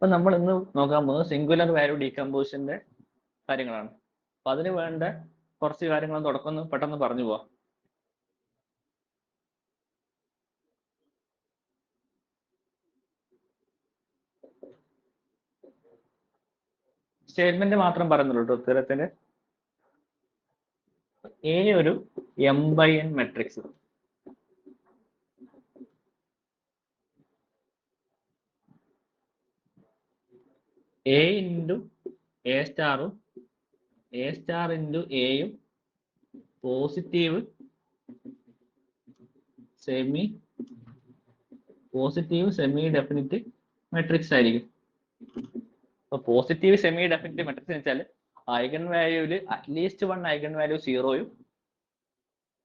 അപ്പൊ നമ്മൾ ഇന്ന് നോക്കാൻ പോകുന്നത് സിംഗുലർ വാല്യൂ ഡീകമ്പോസിഷന്റെ കാര്യങ്ങളാണ്. അപ്പൊ അതിന് വേണ്ട കുറച്ച് കാര്യങ്ങൾ തുടക്കം പെട്ടെന്ന് പറഞ്ഞു പോവാം. സ്റ്റേറ്റ്മെന്റ് മാത്രം പറയുന്നുള്ളൂ കേട്ടോ ഉത്തരത്തിന്. എ ഒരു m/n matrix. A into A സ്റ്റാറും എ സ്റ്റാർ ഇൻറ്റു എയും പോസിറ്റീവ് സെമി ഡെഫിനിറ്റ് മെട്രിക്സ് ആയിരിക്കും. അപ്പൊ പോസിറ്റീവ് സെമി ഡെഫിനിറ്റ് മെട്രിക്സ് എന്ന് വെച്ചാൽ ഐഗൺ വാല്യൂല് അറ്റ്ലീസ്റ്റ് വൺ ഐഗൺ വാല്യൂ സീറോയും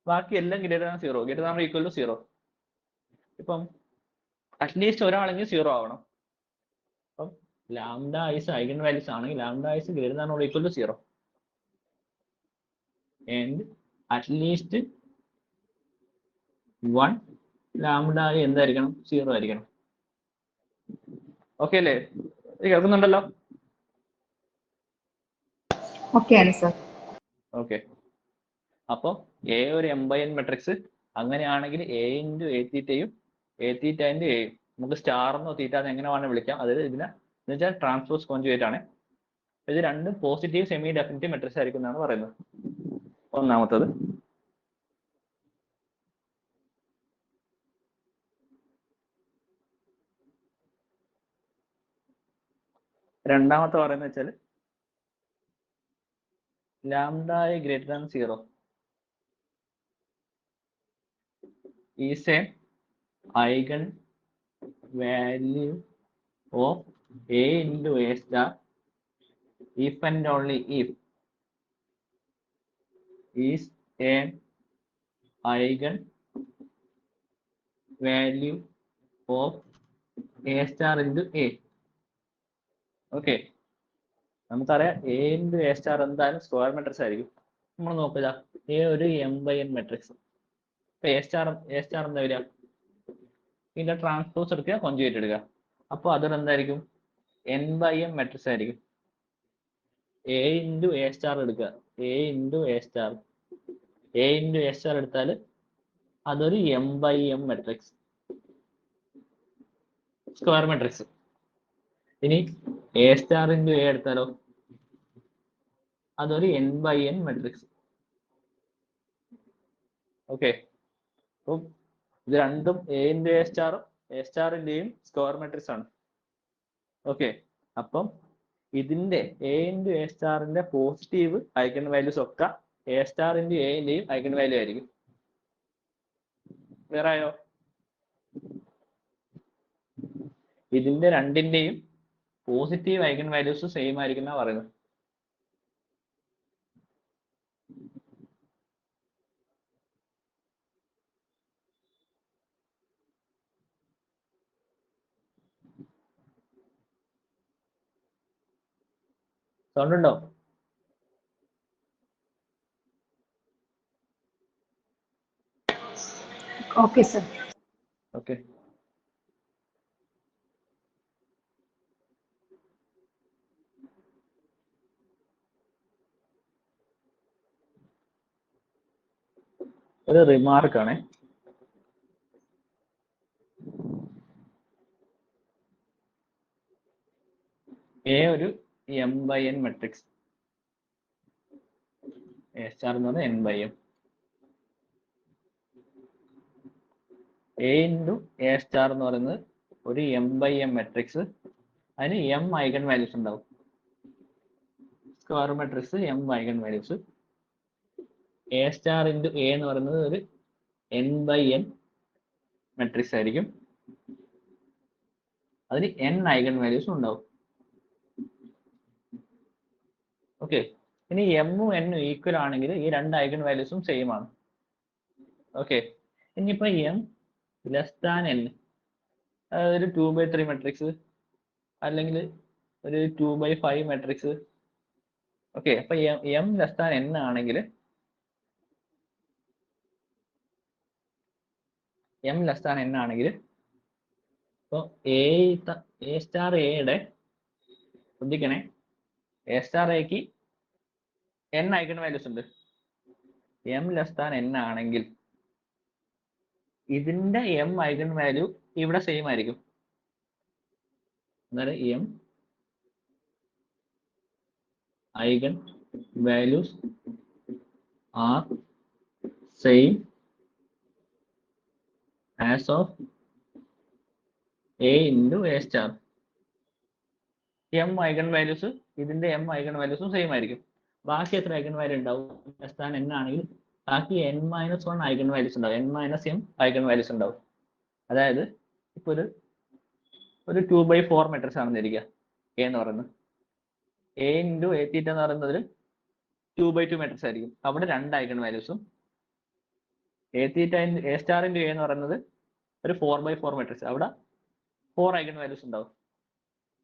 ബാക്കി എല്ലാം ഗ്രേറ്റർ സീറോ. ഇപ്പം അറ്റ്ലീസ്റ്റ് ഒരാളെങ്കിൽ സീറോ ആവണം. അപ്പം ലാംഡ ഐസ് ഐഗൺ വാല്യൂസ് ആണെങ്കിൽ lambda i's greater zero and at least one lambda എന്തായിരിക്കണം? സീറോ ആയിരിക്കണം. ഓക്കെ അല്ലേ? കേൾക്കുന്നുണ്ടല്ലോ? ഓക്കെ. അപ്പൊ എ ഒരു m/n മെട്രിക്സ് അങ്ങനെയാണെങ്കിൽ എ ഇൻറ്റു എ തീറ്റയും എ തീറ്റ ഇൻറ്റു എയും നമുക്ക് സ്റ്റാർന്നോ തീറ്റാന്നോ എങ്ങനെ വേണം വിളിക്കാം. അത് ഇതിനെ എന്ന് വെച്ചാൽ ട്രാൻസ്പോസ് കോൺജുഗേറ്റ് ആണ്. ഇത് രണ്ടും പോസിറ്റീവ് സെമി ഡെഫിനിറ്റ് മെട്രിക്സ് ആയിരിക്കും എന്നാണ് പറയുന്നത്. ഒന്നാമത്തത്. രണ്ടാമത്തെ പറയുന്നത് വെച്ചാൽ lambda greater than zero is A eigen value of A into A star if and only if is an eigen value of a star into a. Okay, നമുക്കറിയാം A into A star എന്തായാലും square matrix ആയിരിക്കും. നമ്മൾ നോക്കുക, A ഒരു m/n matrix. ഇപ്പൊ A star എന്താ വരിക? ഇതിന്റെ ട്രാൻസ്പോസ് എടുക്കുക, കോൺജുഗേറ്റ് എടുക്കുക. അപ്പോൾ അതൊരു എന്തായിരിക്കും? n/m മെട്രിക്സ് ആയിരിക്കും. എ ഇൻറ്റു എ സ്റ്റാർ എടുക്കുക, എ ഇൻറ്റു എ സ്റ്റാർ എടുത്താൽ അതൊരു m/m മെട്രിക്സ്, സ്ക്വയർ മെട്രിക്സ്. ഇനി എ സ്റ്റാർ ഇൻറ്റു എ എടുത്താലോ അതൊരു n/n മെട്രിക്സ്. ഓക്കെ, അപ്പം ഇത് രണ്ടും എ ഇൻറ്റു എ സ്റ്റാറിന്റെയും സ്ക്വയർ മെട്രിക്സ് ആണ്. ഓക്കെ, അപ്പം ഇതിന്റെ എ ഇൻറ്റു എ സ്റ്റാറിന്റെ പോസിറ്റീവ് ഐഗൺ വാല്യൂസ് ഒക്കെ എ സ്റ്റാർ ഇൻറ്റു എൻ്റെയും ഐഗൺ വാല്യൂ ആയിരിക്കും. ക്ലിയർ ആയോ? ഇതിന്റെ രണ്ടിന്റെയും പോസിറ്റീവ് ഐഗൺ വാല്യൂസ് സെയിം ആയിരിക്കും എന്നാ പറയുന്നത്. സൗണ്ട് ഉണ്ടോ? Okay sir. ഓക്കെ, ഒരു റിമാർക്ക് ആണ്. എ ഒരു m/n മെട്രിക്സ്, എ സ്റ്റാർ എന്ന് പറഞ്ഞാൽ n/m. A into A star എന്ന് പറയുന്നത് ഒരു m/m മെട്രിക്സ്. അതിന് m ഐഗൺ വാല്യൂസ് ഉണ്ടാവും. Square matrix m eigen values. A star into A എന്ന് പറയുന്നത് ഒരു n/n മെട്രിക്സ് ആയിരിക്കും. അതിന് n ഐഗൺ വാല്യൂസ് ഉണ്ടാവും. ഓക്കെ, ഇനി എമ്മും എന്നും ഈക്വൽ ആണെങ്കിൽ ഈ രണ്ട് ഐഗൺ വാല്യൂസും സെയിം ആണ്. ഓക്കെ, ഇനിയിപ്പോ m ലെസ് ദാൻ n, അതായത് ഒരു 2/3 മെട്രിക്സ് അല്ലെങ്കിൽ ഒരു 2/5 മെട്രിക്സ്. ഓക്കെ, അപ്പൊ m ലെസ് ദാൻ n ആണെങ്കിൽ ഇപ്പോൾ എ സ്റ്റാർ എയുടെ ശ്രദ്ധിക്കണേ, എ സ്റ്റാർ എക്ക് n ഐഗൺ വാല്യൂസ് ഉണ്ട്. m ലെസ് ദാൻ n ആണെങ്കിൽ ഇതിന്റെ m ഐഗൺ വാല്യൂ ഇവിടെ സെയിം ആയിരിക്കും. അതായത് m eigen values are same as of a into a star. m eigen values ഇതിന്റെ m ഐഗൺ വാല്യൂസും സെയിം ആയിരിക്കും. ബാക്കി എത്ര ഐഗൺ വാല്യൂ ഉണ്ടാവും? ലെസ് ദാൻ n ആണെങ്കിൽ ബാക്കി n-1 ഐഗൺ വാല്യൂസ് ഉണ്ടാവും, n-m ഐഗൺ വാല്യൂസ് ഉണ്ടാവും. അതായത് ഇപ്പൊ ഒരു 2/4 മെട്രിക്സ് ആണെന്ന് ഇരിക്കുക, a എന്ന് പറയുന്നത്. a into a തീറ്റ എന്ന് പറയുന്നത് 2/2 മെട്രിക്സ് ആയിരിക്കും. അവിടെ 2 ഐഗൺ വാല്യൂസും a theta a star into a എന്ന് പറയുന്നത് ഒരു 4/4 മെട്രിക്സ്, അവിടെ 4 ഐഗൺ വാല്യൂസ് ഉണ്ടാവും.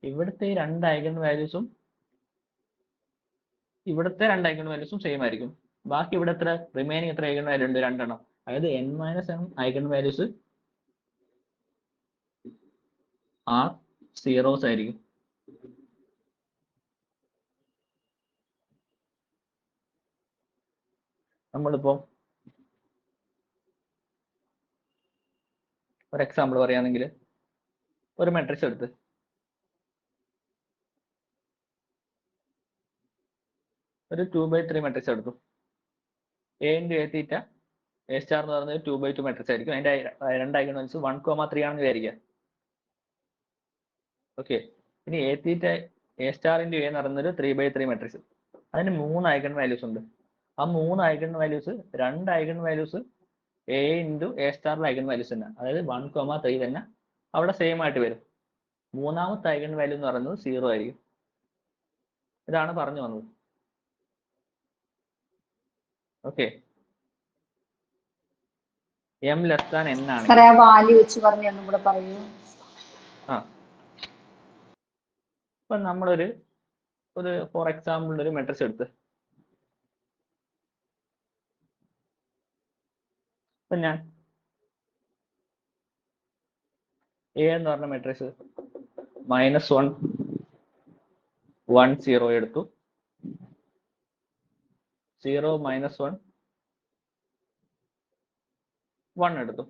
ഇവിടുത്തെ 2 ഐഗൺ വാല്യൂസും ഇവിടുത്തെ 2 ഐഗൺ വാല്യൂസും സെയിം ആയിരിക്കും. ബാക്കി ഇവിടെ എത്ര റിമൈനിങ് എത്ര ഐഗൺ വാല്യൂ ഉണ്ട്? 2 എണ്ണം. അതായത് n-m eigen values R zeros ആയിരിക്കും. നമ്മളിപ്പോ ഒരു എക്സാമ്പിൾ പറയുകയാണെങ്കിൽ ഒരു മെട്രിക്സ് എടുത്ത് ഒരു 2/3 മെട്രിക്സ് എടുത്തു. a into a theta a star എന്ന് പറയുന്നത് 2/2 മെട്രിക്സ് ആയിരിക്കും. അതിന്റെ 2 ഐഗൺ വാല്യൂസ് 1,3 ആണെന്ന് വിചാരിക്കുക. ഓക്കെ, ഇനി a theta a star into a എന്ന് പറയുന്നത് 3/3 മെട്രിക്സ്. അതിന് 3 ഐഗൺ വാല്യൂസ് ഉണ്ട്. ആ 3 eigen values 2 eigen values a into a സ്റ്റാറിലെ ഐഗൺ വാല്യൂസ് തന്നെ, അതായത് 1,3 തന്നെ അവിടെ സെയിം ആയിട്ട് വരും. മൂന്നാമത്തെ ഐഗൺ വാല്യൂ എന്ന് പറയുന്നത് 0 ആയിരിക്കും. ഇതാണ് പറഞ്ഞു വന്നത്. Okay, m less than n ആണെങ്കിൽ ഇപ്പൊ നമ്മളൊരു ഫോർ എക്സാമ്പിൾ ഒരു മെട്രിക്സ് എടുത്ത് ഇപ്പൊ ഞാൻ a എന്ന് പറഞ്ഞ മെട്രിക്സ് -1 1 0 എടുത്തു, 0 -1 1 എടുത്തു.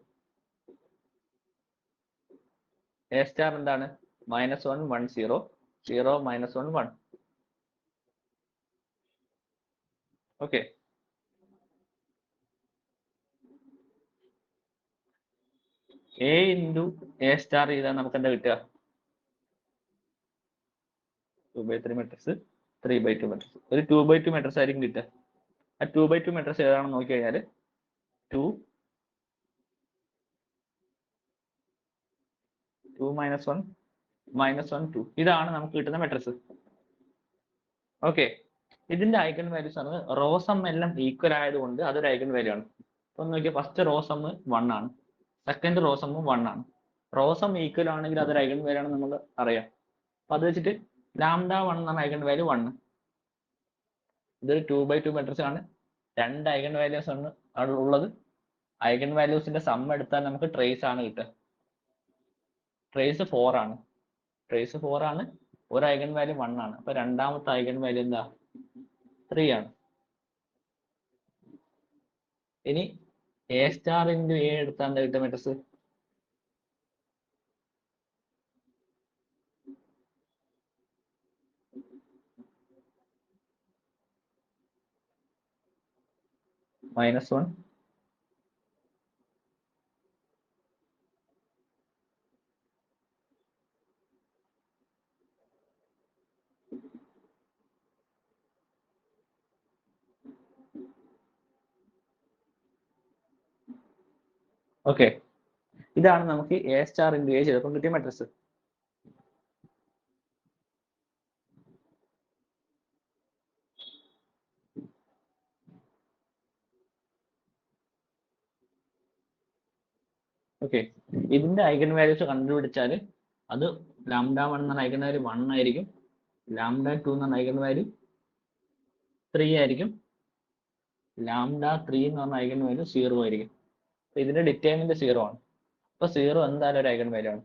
a സ്റ്റാർ എന്താണ്? -1 1 0 0 -1 1. Okay, a into a star ചെയ്താൽ നമുക്ക് എന്താ കിട്ടുക? 2/3 മെട്രിക്സ് 3/2 മെട്രിക്സ്, ഒരു 2/2 മെട്രിക്സ് ആയിരിക്കും കിട്ടുക. ആ 2/2 മെട്രിക്സ് ഏതാണെന്ന് നോക്കി കഴിഞ്ഞാൽ 2 -1 -1 2 ഇതാണ് നമുക്ക് കിട്ടുന്ന മെട്രിക്സ്. ഓക്കെ, ഇതിന്റെ ഐഗൺ വാല്യൂസ് ആണ് റോ സം എല്ലാം ഈക്വൽ ആയതുകൊണ്ട് അതൊരു ഐഗൺ വാല്യൂ ആണ്. അപ്പൊ നോക്കിയാൽ ഫസ്റ്റ് റോ സം 1 ആണ്, സെക്കൻഡ് റോ സം 1 ആണ്. റോ സം ഈക്വൽ ആണെങ്കിൽ അതൊരു ഐഗൺ വാല്യൂ ആണ് നമ്മൾ അറിയാം. അപ്പൊ അത് വെച്ചിട്ട് λ1 എന്നാണ് ഐഗൺ വാല്യൂ 1. ഇതൊരു 2/2 മെട്രിക്സ് ആണ്, 2 ഐഗൺ വാല്യൂസ് ആണ് അവിടെ ഉള്ളത്. ഐഗൺ വാല്യൂസിന്റെ സം എടുത്താൽ നമുക്ക് ട്രേസ് ആണ് കിട്ടുക. ട്രേസ് 4 ആണ്, ട്രേസ് 4 ആണ്, ഒരു ഐഗൺ വാല്യൂ 1 ആണ്. അപ്പൊ രണ്ടാമത്തെ ഐഗൺ വാല്യൂ എന്താ? 3 ആണ്. ഇനി a സ്റ്റാർ into a എടുത്താൽ എന്താ കിട്ടുക മെട്രിക്സ്? -1 ഓക്കെ, ഇതാണ് നമുക്ക് a സ്റ്റാർ into a ചെയ്തപ്പോൾ കിട്ടിയ മെട്രിക്സ്. ഓക്കെ, ഇതിന്റെ ഐഗൺ വാല്യൂസ് കണ്ടുപിടിച്ചാൽ അത് λ1 എന്ന ഐഗൺ വാല്യൂ 1 ആയിരിക്കും, λ2 എന്ന ഐഗൺ വാല്യൂ 3 ആയിരിക്കും, λ3 എന്ന് പറഞ്ഞ ഐഗൺ വാല്യൂ 0 ആയിരിക്കും. ഇതിന്റെ ഡിറ്റർമിനന്റ് 0 ആണ്. അപ്പൊ 0 എന്തായാലും ഒരു ഐഗൺ വാല്യൂ ആണ്.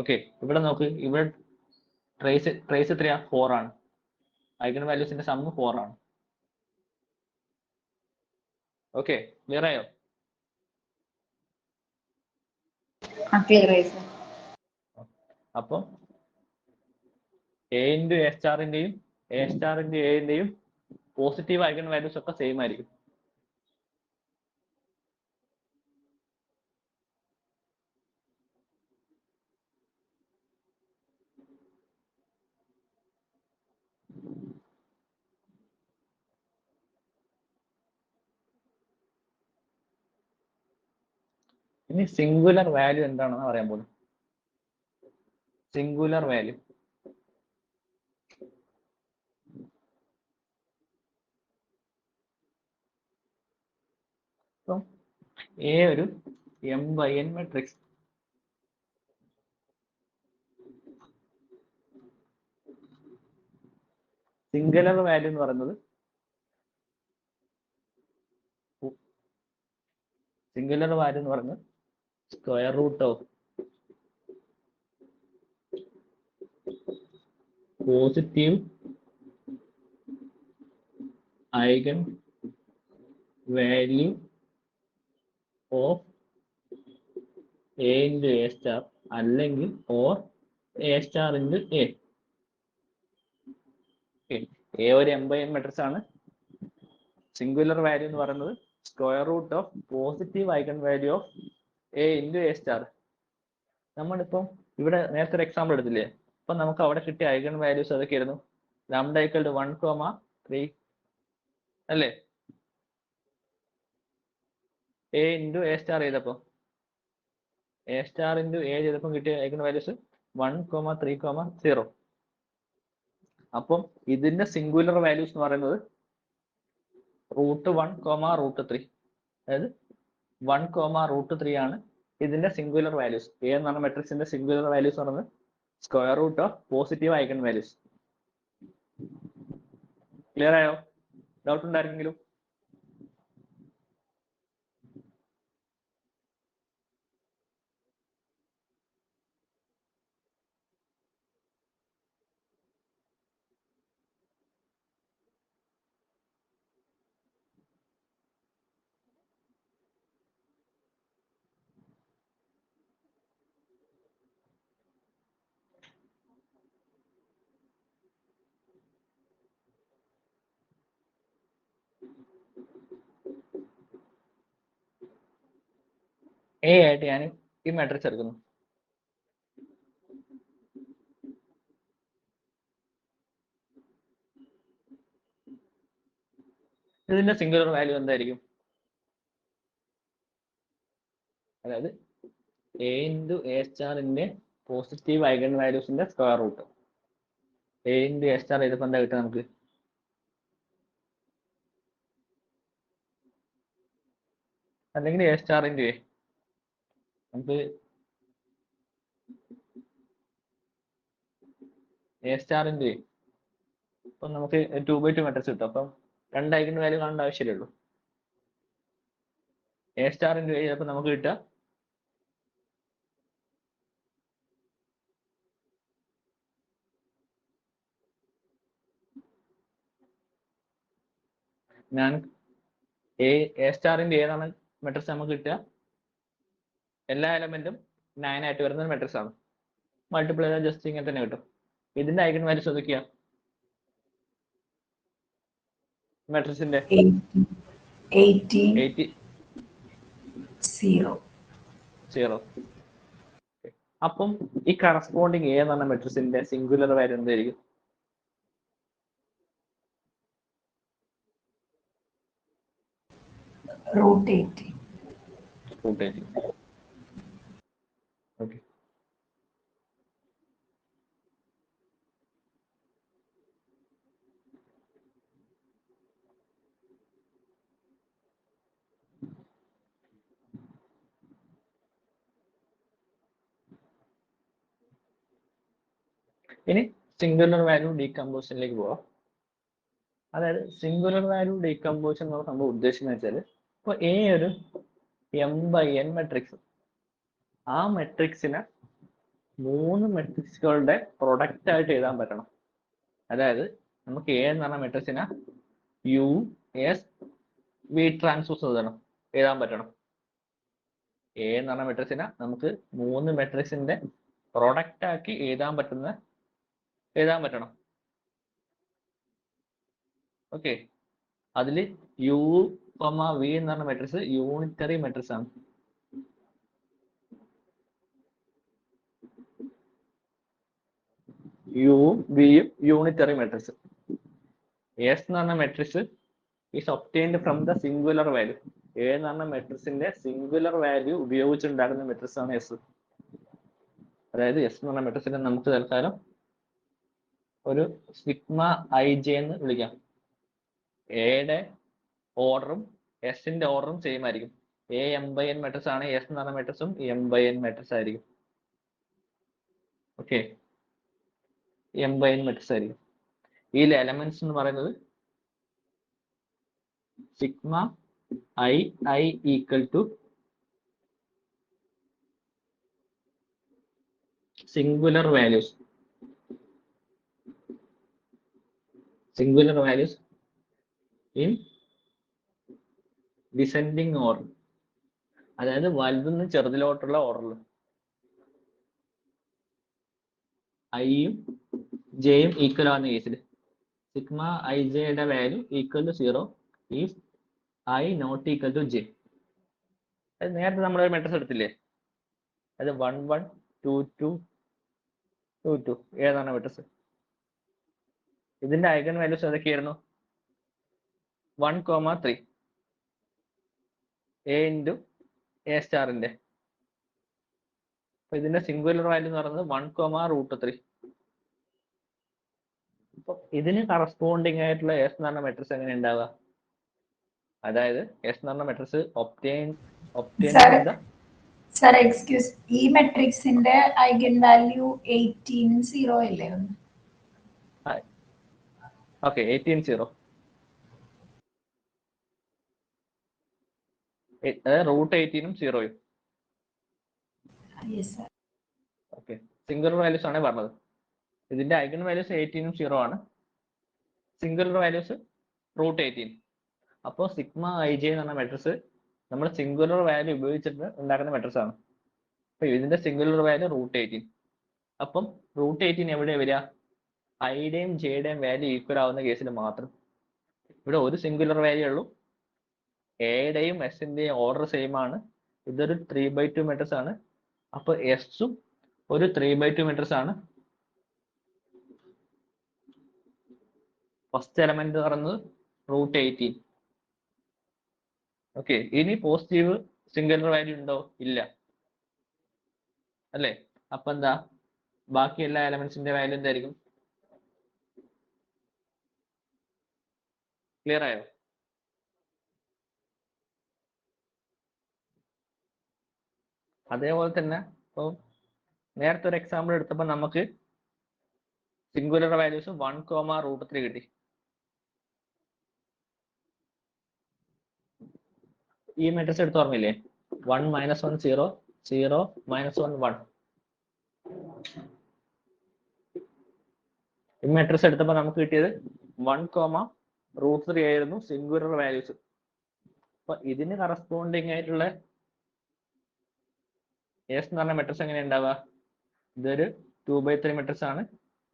ഓക്കെ, ഇവിടെ നോക്ക്, ഇവിടെ ട്രേസ് എത്രയാ? 4 ആണ്. ഐഗൺ വാല്യൂസിന്റെ സം 4 ആണ്. ഓക്കെ, ക്ലിയർ ആയോ? അപ്പം എ ഇൻറ്റു എ സ്റ്റാറിന്റെയും എ സ്റ്റാറിന്റെ എയുടെയും പോസിറ്റീവ് ഐഗൺ വാല്യൂസ് ഒക്കെ സെയിം ആയിരിക്കും. ഇനി സിംഗുലർ വാല്യൂ എന്താണെന്ന് പറയാൻ പോകുന്നു. സിംഗുലർ വാല്യൂ ഇപ്പം എ ഒരു m/n മെട്രിക്സ്. സിംഗുലർ വാല്യൂ എന്ന് പറയുന്നത് square root of positive eigen value of A into A star അല്ലെങ്കിൽ or A star into A. A ഒരു m/n മെട്രിക്സ് ആണ്. സിംഗുലർ വാല്യൂ എന്ന് പറയുന്നത് square root of positive eigen value of A into A star. നമ്മളിപ്പം ഇവിടെ നേരത്തെ ഒരു example എടുത്തില്ലേ? അപ്പൊ നമുക്ക് അവിടെ കിട്ടിയ ഐഗൺ വാല്യൂസ് അതൊക്കെയായിരുന്നു. λ = 1,3 അല്ലേ? എ ഇൻറ്റു എ സ്റ്റാർ ചെയ്തപ്പോ എ സ്റ്റാർ ഇൻറ്റു എ ചെയ്തപ്പോൾ കിട്ടിയ ഐഗൺ വാല്യൂസ് 1,3,0. അപ്പം ഇതിന്റെ സിംഗുലർ വാല്യൂസ് എന്ന് പറയുന്നത് √1, അതായത് 1, √3 ആണ് ഇതിന്റെ സിംഗുലർ വാല്യൂസ്. എ എന്നാണ് മെട്രിക്സിന്റെ സിംഗുലർ വാല്യൂസ് പറയുന്നത് square root of positive eigen values. Clear ആയോ? ഡൗട്ട് ഉണ്ടായിരുന്നെങ്കിലും? എ ആയിട്ട് ഞാൻ ഈ മാട്രിക്സ് എടുക്കുന്നു. ഇതിന്റെ സിംഗുലർ വാല്യൂ എന്തായിരിക്കും? അതായത് എ ഇൻറ്റു എ സ്റ്റാറിന്റെ പോസിറ്റീവ് ഐഗൺ വാല്യൂസിന്റെ square root. A into A star ചെയ്തപ്പോൾ എന്താ കിട്ടുക നമുക്ക്? അല്ലെങ്കിൽ എ സ്റ്റാർ ഇൻറ്റു എ. നമുക്ക് എ സ്റ്റാർ ഇൻറ്റു എ, അപ്പം നമുക്ക് 2/2 മെട്രിക്സ് കിട്ടും. അപ്പം 2 ഐഗൺ വാല്യൂ കാണേണ്ട ആവശ്യമേ ഉള്ളൂ. എ സ്റ്റാർ ഇൻറ്റു എ ചെയ്തപ്പോൾ നമുക്ക് കിട്ടുക ഞാൻ എ സ്റ്റാറിന്റെ ഏതാണ് മെട്രിക്സ് നമുക്ക് കിട്ടുക? എല്ലാ എലമെന്റും 9 ആയിട്ട് വരുന്ന മെട്രിക്സ് ആണ്. മൾട്ടിപ്ലൈ ചെയ്താൽ ജസ്റ്റ് ഇങ്ങനെ തന്നെ കിട്ടും. ഇതിന്റെ ഐഗൺ വാല്യൂസ് ഏതൊക്കെയാ മെട്രിക്സിന്റെ? 0. അപ്പം ഈ കറസ്പോണ്ടിങ് എ എന്ന് പറഞ്ഞ മെട്രിക്സിന്റെ സിംഗുലർ വാല്യൂ എന്തായിരിക്കും? √80. ഓക്കെ. ഇനി സിംഗുലർ വാല്യൂ ഡീകമ്പോസിഷനിലേക്ക് പോവാം. അതായത് സിംഗുലർ വാല്യൂ ഡീകമ്പോസിഷൻ എന്നുള്ള സംഭവം ഉദ്ദേശിക്കുന്നത് വെച്ചാൽ, ഇപ്പൊ എ ഒരു m/n മെട്രിക്സ്, ആ മെട്രിക്സിനെ മൂന്ന് മെട്രിക്സുകളുടെ പ്രൊഡക്റ്റ് ആയിട്ട് എഴുതാൻ പറ്റണം. അതായത് നമുക്ക് എ എന്ന് പറഞ്ഞ മെട്രിക്സിനെ യു എസ് വി ട്രാൻസ്പോസ് എഴുതാൻ പറ്റണം. എ എന്ന് പറഞ്ഞ മെട്രിക്സിനെ നമുക്ക് മൂന്ന് മെട്രിക്സിന്റെ പ്രൊഡക്റ്റ് ആക്കി എഴുതാൻ പറ്റണം. ഓക്കെ, അതിൽ യു വി എന്ന് പറഞ്ഞ മെട്രിക്സ് യൂണിറ്ററി മെട്രിക്സ് ആണ്. യുവും വിയും യൂണിറ്ററി മെട്രിക്സ്. എസ് എന്ന് പറഞ്ഞ matrix is obtained from the singular value. A എന്ന് പറഞ്ഞ മെട്രിക്സിന്റെ സിംഗുലർ വാല്യൂ ഉപയോഗിച്ചുണ്ടാകുന്ന മെട്രിക്സ് ആണ് എസ്. അതായത് എസ് എന്ന് പറഞ്ഞ മെട്രിക്സിനെ നമുക്ക് തൽക്കാലം ഒരു സിഗ്മ ഐ ജെ എന്ന് വിളിക്കാം. എയുടെ ഓർഡറും എസിന്റെ ഓർഡറും സെയിം ആയിരിക്കും. A M by N matrix ആണ്, എസ് എന്ന് പറഞ്ഞ മെട്രിക്സും എം ബൈ എൻ മെട്രിക്സ് ആയിരിക്കും. Okay, M by N matrix ആയിരിക്കും. ഇതിലെ എലമെന്റ്സ് എന്ന് പറയുന്നത് sigma I I equal to singular values in descending order. അതായത് വലുതെന്ന് ചെറുതിലോട്ടുള്ള ഓർഡറിൽ ഐയും ജെയും ഈക്വൽ ആവുന്ന കേസിൽ സിഗ്മ ഐ ജെയുടെ value equal to 0 if i not equal to j. അത് നേരത്തെ നമ്മളൊരു മെട്രിക്സ് എടുത്തില്ലേ, അത് 1 1 2 2 2 2 ഏതാണ് മെട്രിക്സ്? ഇതിന്റെ ഐഗൺ വാല്യൂസ് ഏതൊക്കെയായിരുന്നു? 1, 3 എ ഇൻറ്റു എ സ്റ്റാറിന്റെ. അപ്പൊ ഇതിന്റെ സിംഗുലർ വാല്യൂ എന്ന് പറയുന്നത് 1, √3. അപ്പൊ ഇതിന് കറസ്പോണ്ടിങ് ആയിട്ടുള്ള എസ് എന്ന് പറഞ്ഞ മെട്രിക്സ് എങ്ങനെ ഉണ്ടാവുക? അതായത് എസ് എന്ന് പറഞ്ഞ മെട്രിക്സ് ഒബ്റ്റൈൻ സർ എക്സ്ക്യൂസ്, ഈ മെട്രിക്സിന്റെ ഐഗൻ വാല്യൂ 18 0 അല്ലേ? ഓക്കെ, 18 0. അതായത് √18ഉം 0ഉം. ഓക്കെ, സിംഗുലർ വാല്യൂസ് ആണ് പറഞ്ഞത്. ഇതിന്റെ ഐഗൺ വാല്യൂസ് 18ഉം 0 ആണ്, സിംഗുലർ വാല്യൂസ് √18. അപ്പോൾ സിഗ്മ ഐ ജെ എന്ന് പറഞ്ഞ മെട്രിക്സ് നമ്മൾ സിംഗുലർ വാല്യൂ ഉപയോഗിച്ചിട്ട് ഉണ്ടാക്കുന്ന മെട്രിക്സ് ആണ്. അപ്പൊ ഇതിന്റെ സിംഗുലർ വാല്യൂ √18. അപ്പം √18 എവിടെ വരിക? ഐയുടെയും ജെയുടെയും വാല്യൂ ഈക്വൽ ആവുന്ന കേസിൽ മാത്രം. ഇവിടെ ഒരു സിംഗുലർ വാല്യൂ ഉള്ളൂ, എയുടെയും എസിന്റെയും ഓർഡർ സെയിം ആണ്. ഇതൊരു 3/2 മെട്രിക്സ് ആണ്. അപ്പൊ എസും ഒരു 3/2 മെട്രിക്സ് ആണ്. ഫസ്റ്റ് എലമെന്റ് എന്ന് പറയുന്നത് √18. ഓക്കെ, ഇനി പോസിറ്റീവ് സിംഗുലർ വാല്യൂ ഉണ്ടോ? ഇല്ല അല്ലേ? അപ്പൊ എന്താ, ബാക്കി എല്ലാ എലമെന്റ്സിന്റെ വാല്യൂ എന്തായിരിക്കും? ക്ലിയർ ആയോ? അതേപോലെ തന്നെ ഇപ്പൊ നേരത്തെ ഒരു എക്സാമ്പിൾ എടുത്തപ്പോൾ നമുക്ക് സിംഗുലർ വാല്യൂസ് 1, √3 കിട്ടി. ഈ മെട്രിക്സ് എടുത്ത് ഓർമ്മയില്ലേ? 1 - 1 0 0 - 1 1. ഈ മെട്രിക്സ് എടുത്തപ്പോൾ നമുക്ക് കിട്ടിയത് 1, √3 ആയിരുന്നു സിംഗുലർ വാല്യൂസ്. അപ്പൊ ഇതിന് കറസ്പോണ്ടിങ് ആയിട്ടുള്ള എസ് എന്ന് പറഞ്ഞ മെട്രിക്സ് എങ്ങനെ ഉണ്ടാവുക? ഇതൊരു 2/3 മെട്രിക്സ് ആണ്.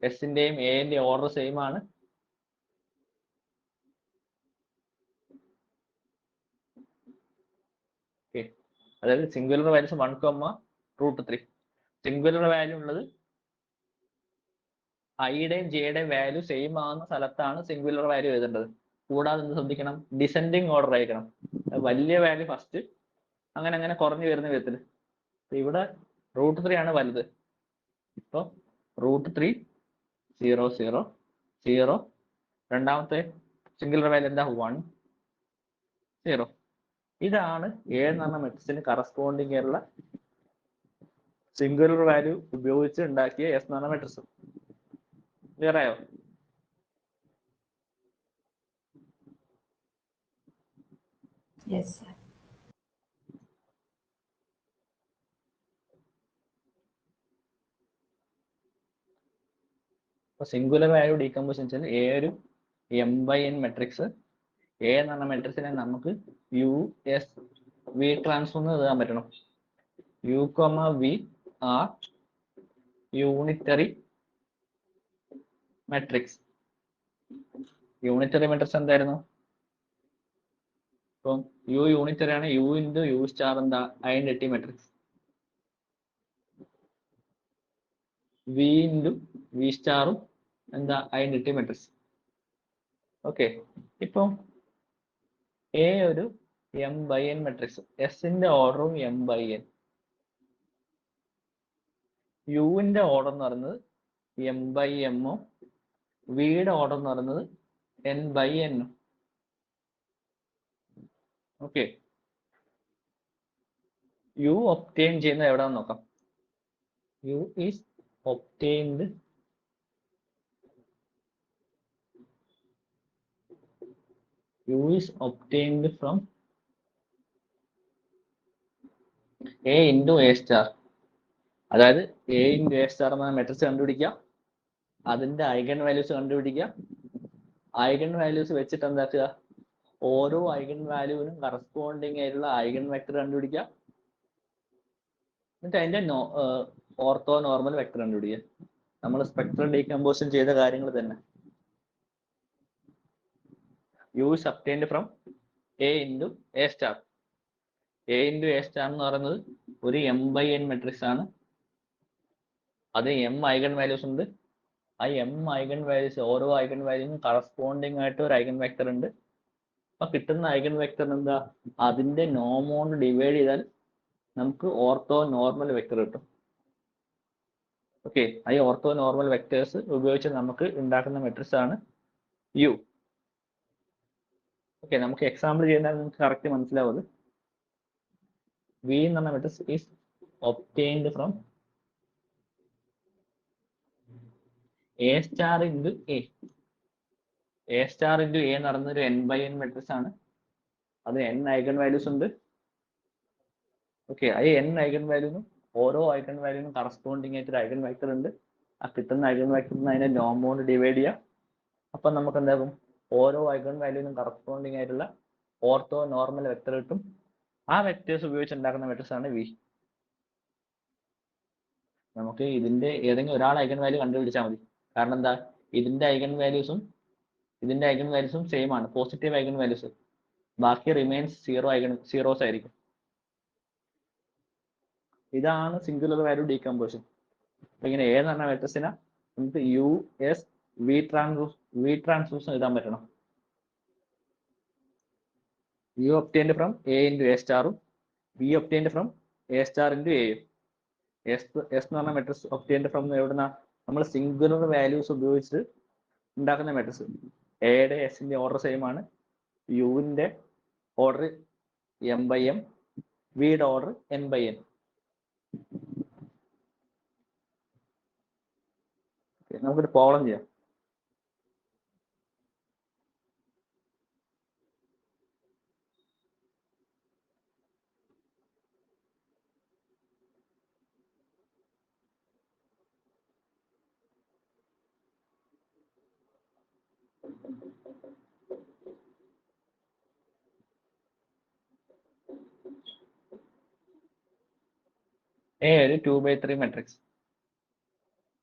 എസിന്റെയും എന്റെയും ഓർഡർ സെയിം ആണ്. അതായത് സിംഗുലർ വാല്യൂസ് 1, √3. സിംഗുലർ വാല്യൂ ഉള്ളത് ഐയുടെയും ജെയുടെയും വാല്യൂ സെയിം ആവുന്ന സ്ഥലത്താണ് സിംഗുലർ വാല്യൂ എഴുതേണ്ടത്. കൂടാതെ എന്ത് ശ്രദ്ധിക്കണം? ഡിസെൻഡിങ് ഓർഡർ ആയിരിക്കണം. വലിയ വാല്യൂ ഫസ്റ്റ്, അങ്ങനെ അങ്ങനെ കുറഞ്ഞു വരുന്ന വിധത്തിൽ. ഇവിടെ √3 ആണ് വലുത്. ഇപ്പൊ √3 0 0 0. രണ്ടാമത്തെ സിംഗുലർ വാല്യൂ എന്താ? 1 0. ഇതാണ് എ എന്ന് പറഞ്ഞ മെട്രിക്സിന് കറസ്പോണ്ടിങ് ആയിട്ടുള്ള സിംഗുലർ വാല്യൂ ഉപയോഗിച്ച് ഉണ്ടാക്കിയ എസ് എന്ന് പറഞ്ഞ മെട്രിക്സ്. ക്ലിയർ ആയോ? സിംഗുലർ വാല്യൂ ഡീകമ്പോസിഷൻ വെച്ചാൽ എ ഒരു M by N matrix, A എന്ന് പറഞ്ഞ മെട്രിക്സിനെ നമുക്ക് യു എസ് വി ട്രാൻസ്ഫോം എഴുതാൻ പറ്റണം. U comma V are unitary matrix. Unitary matrix എന്തായിരുന്നു? ഇപ്പം യു യൂണിറ്ററി ആണ്, യു ഇൻറ്റു യു സ്റ്റാർ എന്താ identity matrix, V into V സ്റ്റാറും എന്താ ഐഡന്റിറ്റി മെട്രിക്സ്. ഓക്കെ, ഇപ്പം എ ഒരു എം ബൈ എൻ മെട്രിക്സ്, എസിന്റെ ഓർഡറും എം ബൈ എൻ, യുവിന്റെ ഓർഡർ എന്ന് പറയുന്നത് എം ബൈ എമ്മും വിയുടെ ഓർഡർ എന്ന് പറയുന്നത് എൻ ബൈ എന്നും. ഓക്കെ, യു ഒബ്റ്റെയിൻ ചെയ്യുന്നത് എവിടെയാണെന്ന് നോക്കാം. U is obtained from A into A star. അതായത് എ ഇൻറ്റു എ സ്റ്റാർ എന്ന മെട്രിക്സ് കണ്ടുപിടിക്കുക, അതിന്റെ ഐഗൺ വാല്യൂസ് കണ്ടുപിടിക്കുക, ഐഗൺ വാല്യൂസ് വെച്ചിട്ട് എന്താക്കുക, ഓരോ ഐഗൺ വാല്യൂവിനും കറസ്പോണ്ടിങ് ആയിട്ടുള്ള ഐഗൺ വെക്ടർ കണ്ടുപിടിക്കുക, എന്നിട്ട് അതിന്റെ ഓർത്തോ നോർമൽ വെക്ടർ കണ്ടുപിടിക്കുക. നമ്മൾ സ്പെക്ട്രൽ ഡീകമ്പോസിഷൻ ചെയ്ത കാര്യങ്ങൾ തന്നെ. U is obtained from A into A star. A into A star എന്ന് പറയുന്നത് ഒരു എം ബൈ എൻ മെട്രിക്സ് ആണ്. അത് എം ഐഗൺ വാല്യൂസ് ഉണ്ട്. ആ എം ഐഗൺ വാല്യൂസ് ഓരോ ഐഗൺ വാല്യൂസിനും കറസ്പോണ്ടിങ് ആയിട്ട് ഒരു ഐഗൺ വെക്ടർ ഉണ്ട്. അപ്പൊ കിട്ടുന്ന ഐഗൺ വെക്ടർ എന്താ, അതിന്റെ നോം കൊണ്ട് ഡിവൈഡ് ചെയ്താൽ നമുക്ക് ഓർത്തോ നോർമൽ വെക്ടർ കിട്ടും. ഓക്കെ, ഈ ഓർത്തോ നോർമൽ വെക്ടേഴ്സ് ഉപയോഗിച്ച് നമുക്ക് ഉണ്ടാക്കുന്ന മെട്രിക്സ് ആണ് യു. ഓക്കെ, നമുക്ക് എക്സാമ്പിൾ ചെയ്യുന്നത് നമുക്ക് കറക്റ്റ് മനസ്സിലാവും. വി എന്ന് പറഞ്ഞ matrix is obtained from A star into A. A star into A എന്ന് പറയുന്നത് ഒരു എൻ ബൈ എൻ മെട്രിക്സ് ആണ്. അത് എൻ ഐഗൺ വാല്യൂസ് ഉണ്ട്. ഓക്കെ, ഈ എൻ ഐഗൺ വാല്യൂനും ഓരോ ഐഗൺ വാല്യൂനും കറസ്പോണ്ടിങ് ആയിട്ട് ഒരു ഐഗൺ വെക്ടർ ഉണ്ട്. ആ കിട്ടുന്ന ഐഗൺ വെക്ടറിന് അതിനെ നോം കൊണ്ട് ഡിവൈഡ് ചെയ്യാം. അപ്പൊ നമുക്ക് എന്താകും, ഓരോ ഐഗൺ വാല്യൂനും കറസ്പോണ്ടിങ് ആയിട്ടുള്ള ഓർത്തോ നോർമൽ വെക്ടർ കിട്ടും. ആ വെക്ടേഴ്സ് ഉപയോഗിച്ച് ഉണ്ടാക്കുന്ന മെട്രിക്സ് ആണ് വി. നമുക്ക് ഇതിന്റെ ഏതെങ്കിലും ഒരാൾ ഐഗൺ വാല്യൂ കണ്ടുപിടിച്ചാൽ മതി. കാരണം എന്താ, ഇതിന്റെ ഐഗൺ വാല്യൂസും സെയിം ആണ്, പോസിറ്റീവ് ഐഗൺ വാല്യൂസ്. ബാക്കി റിമൈൻസ് സീറോസ് ആയിരിക്കും. ഇതാണ് സിംഗുലർ വാല്യൂ ഡീകമ്പോസിഷൻ. അപ്പൊ ഇങ്ങനെ എ എന്ന് പറഞ്ഞ മെട്രിക്സിനെ നമുക്ക് യു എസ് വി ട്രാൻസ്ഫോസ് എഴുതാൻ പറ്റണം. U obtained from A into A സ്റ്റാറും V obtained from A star into എയും. എസ് എന്ന് പറഞ്ഞ മെട്രിക്സ് ഒബ്റ്റെയിൻഡ് ഫ്രം എവിടുന്ന, നമ്മൾ സിംഗുലർ വാല്യൂസ് ഉപയോഗിച്ച് ഉണ്ടാക്കുന്ന മെട്രിക്സ്. എയുടെ എസിന്റെ ഓർഡർ സെയിം ആണ്, യുവിന്റെ ഓർഡർ എം ബൈ എം, വിയുടെ ഓർഡർ എൻ ബൈ എൻ. നമുക്കൊരു പ്രോബ്ലം ചെയ്യാം. എ ഒരു 2/3 മെട്രിക്സ്.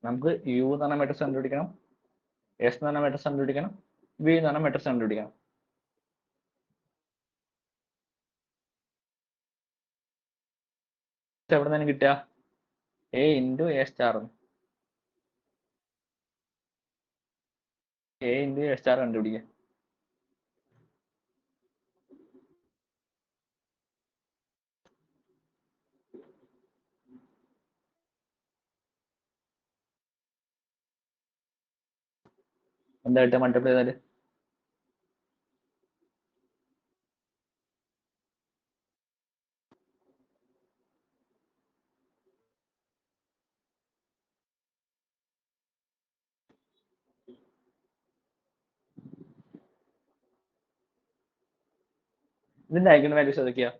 നമുക്ക് യു എന്ന് പറഞ്ഞ മെട്രിക്സ് കണ്ടുപിടിക്കണം, എസ് എന്ന് പറഞ്ഞ മെട്രിക്സ് കണ്ടുപിടിക്കണം, വി എന്ന് പറഞ്ഞ മെട്രിക്സ് കണ്ടുപിടിക്കണം. എവിടെ നിന്നും കിട്ടുക, A into A star. A into A star കണ്ടുപിടിക്കുക. എന്താ കിട്ടുക മൾട്ടിപ്ലൈ ചെയ്താല്? ഇതിന്റെ ഐഗൺ വാല്യൂസ് ഏതൊക്കെയാ?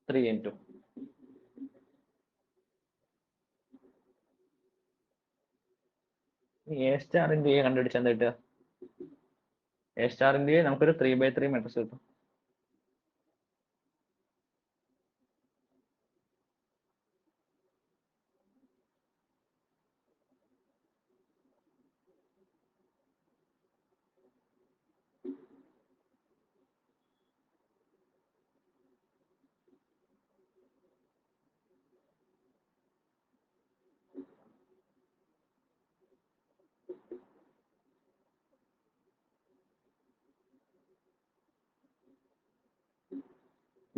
3 into A star into A കണ്ടുപിടിച്ചാൽ എന്താ കിട്ടുക? A star into A നമുക്കൊരു 3/3 മെട്രിക്സ് കിട്ടും.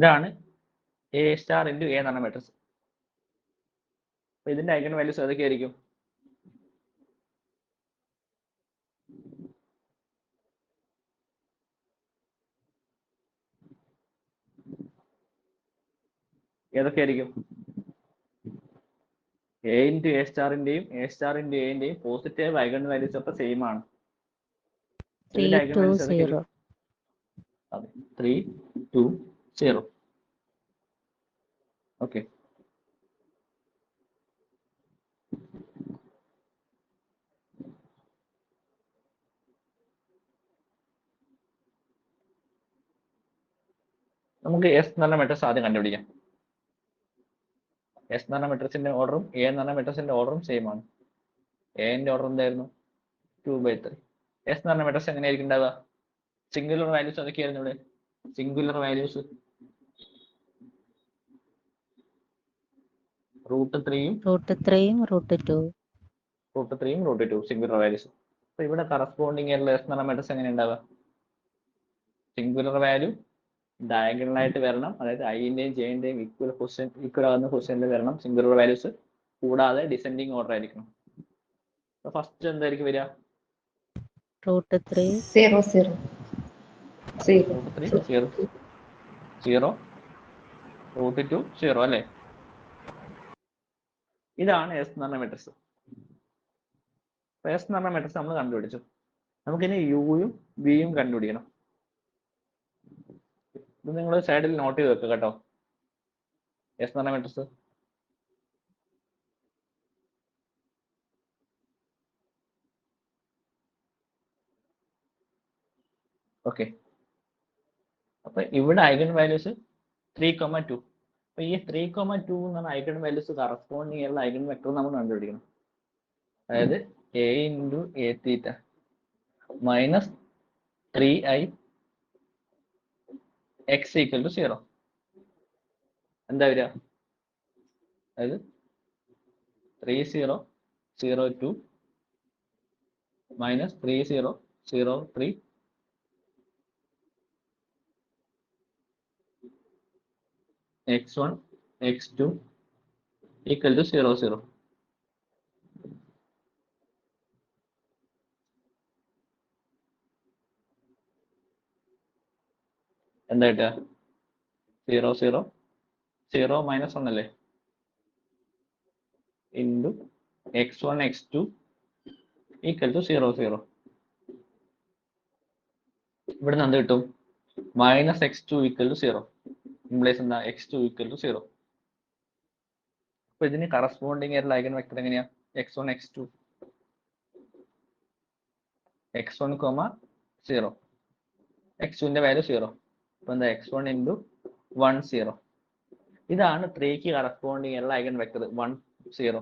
ഇതാണ് A star into A എന്ന് പറഞ്ഞ മെട്രിക്സ്. അപ്പൊ ഇതിന്റെ ഐഗൺ വാല്യൂസ് ഏതൊക്കെയായിരിക്കും? ഏതൊക്കെയായിരിക്കും? A into A സ്റ്റാറിന്റെയും A star into A ന്റെയും പോസിറ്റീവ് ഐഗൺ വാല്യൂസ് ഒക്കെ സെയിം ആണ്. 3, ഇതിന്റെ ഐഗൺ 2, വാല്യൂസ് 0. ഏതൊക്കെയായിരിക്കും? 3, 2, 0. ഓക്കെ. നമുക്ക് എസ് എന്ന് പറഞ്ഞ മെട്രിക്സ് ആദ്യം കണ്ടുപിടിക്കാം. എസ് എന്ന് പറഞ്ഞ മെട്രിക്സിന്റെ ഓർഡറും എ എന്ന് പറഞ്ഞ മെട്രിക്സിന്റെ ഓർഡറും സെയിം ആണ്. എന്റെ ഓർഡർ എന്തായിരുന്നു? 2/3. എസ് എന്ന് പറഞ്ഞ മെട്രിക്സ് എങ്ങനെയായിരിക്കും ഉണ്ടാവുക? സിംഗുലർ വാല്യൂസ് ഏതൊക്കെയായിരുന്നു ഇവിടെ? Singular values √3 √2 singular values. അപ്പൊ ഇവിടെ കറസ്പോണ്ടിങ് ആയിട്ടുള്ള എസ് എന്ന് പറഞ്ഞ മെട്രിക്സ് എങ്ങനെ ഉണ്ടാവുക? സിംഗുലർ വാല്യൂ ഡയഗണൽ ആയിട്ട് വരണം, അതായത് ഐന്റെയും ജെന്റെയും ഈക്വൽ ആകുന്ന പൊസിഷനിൽ വരണം സിംഗുലർ വാല്യൂസ്, കൂടാതെ ഡിസെൻഡിങ് ഓർഡർ ആയിരിക്കണം. ഫസ്റ്റ് എന്തായിരിക്കും വരിക? √3 0 0 √3 0 0 √2 0 അല്ലേ? ഇതാണ് എസ് എന്ന് പറഞ്ഞ മെട്രിക്സ്. എസ് എന്ന് പറഞ്ഞ മെട്രിക്സ് നമ്മൾ കണ്ടുപിടിച്ചു. നമുക്കിനി യുയും വിയും കണ്ടുപിടിക്കണം. ഇത് നിങ്ങൾ സൈഡിൽ നോട്ട് ചെയ്ത് വെക്കുക കേട്ടോ. എസ് എന്ന് പറഞ്ഞ മെട്രിക്സ് ഓക്കെ. അപ്പൊ ഇവിടെ ഐഗൺ വാല്യൂസ് 3,2. അപ്പൊ ഈ 3,2 എന്ന് പറഞ്ഞ ഐഗൺ വാല്യൂസ് കറസ്പോണ്ടിങ് ആയിട്ടുള്ള ഐഗൺ വെക്ടർ നമ്മൾ കണ്ടുപിടിക്കണം. അതായത് A into A theta minus 3i x equal to 0. എന്താ വരിക? അതായത് 3002 minus 3003 x1 x2 equal to 0 0. എന്താ കിട്ടുക? 0 0 0 മൈനസ് 1 അല്ലേ? Into x1 x2 equal to 0 0. ഇവിടുന്ന് എന്ത് കിട്ടും? Minus x2 equal to 0. Implies എന്താ? x2 equal to 0. അപ്പൊ ഇതിന് കറസ്പോണ്ടിങ് ആയിട്ടുള്ള ഐഗൺ വെക്ടർ എങ്ങനെയാ? x1 x2 x1, 0 x2ന്റെ value 0. അപ്പൊ എന്താ? x1 into 1 0. ഇതാണ് 3ക്ക് കറസ്പോണ്ടിങ് ആയിട്ടുള്ള ഐഗൺ വെക്ടർ 1 0.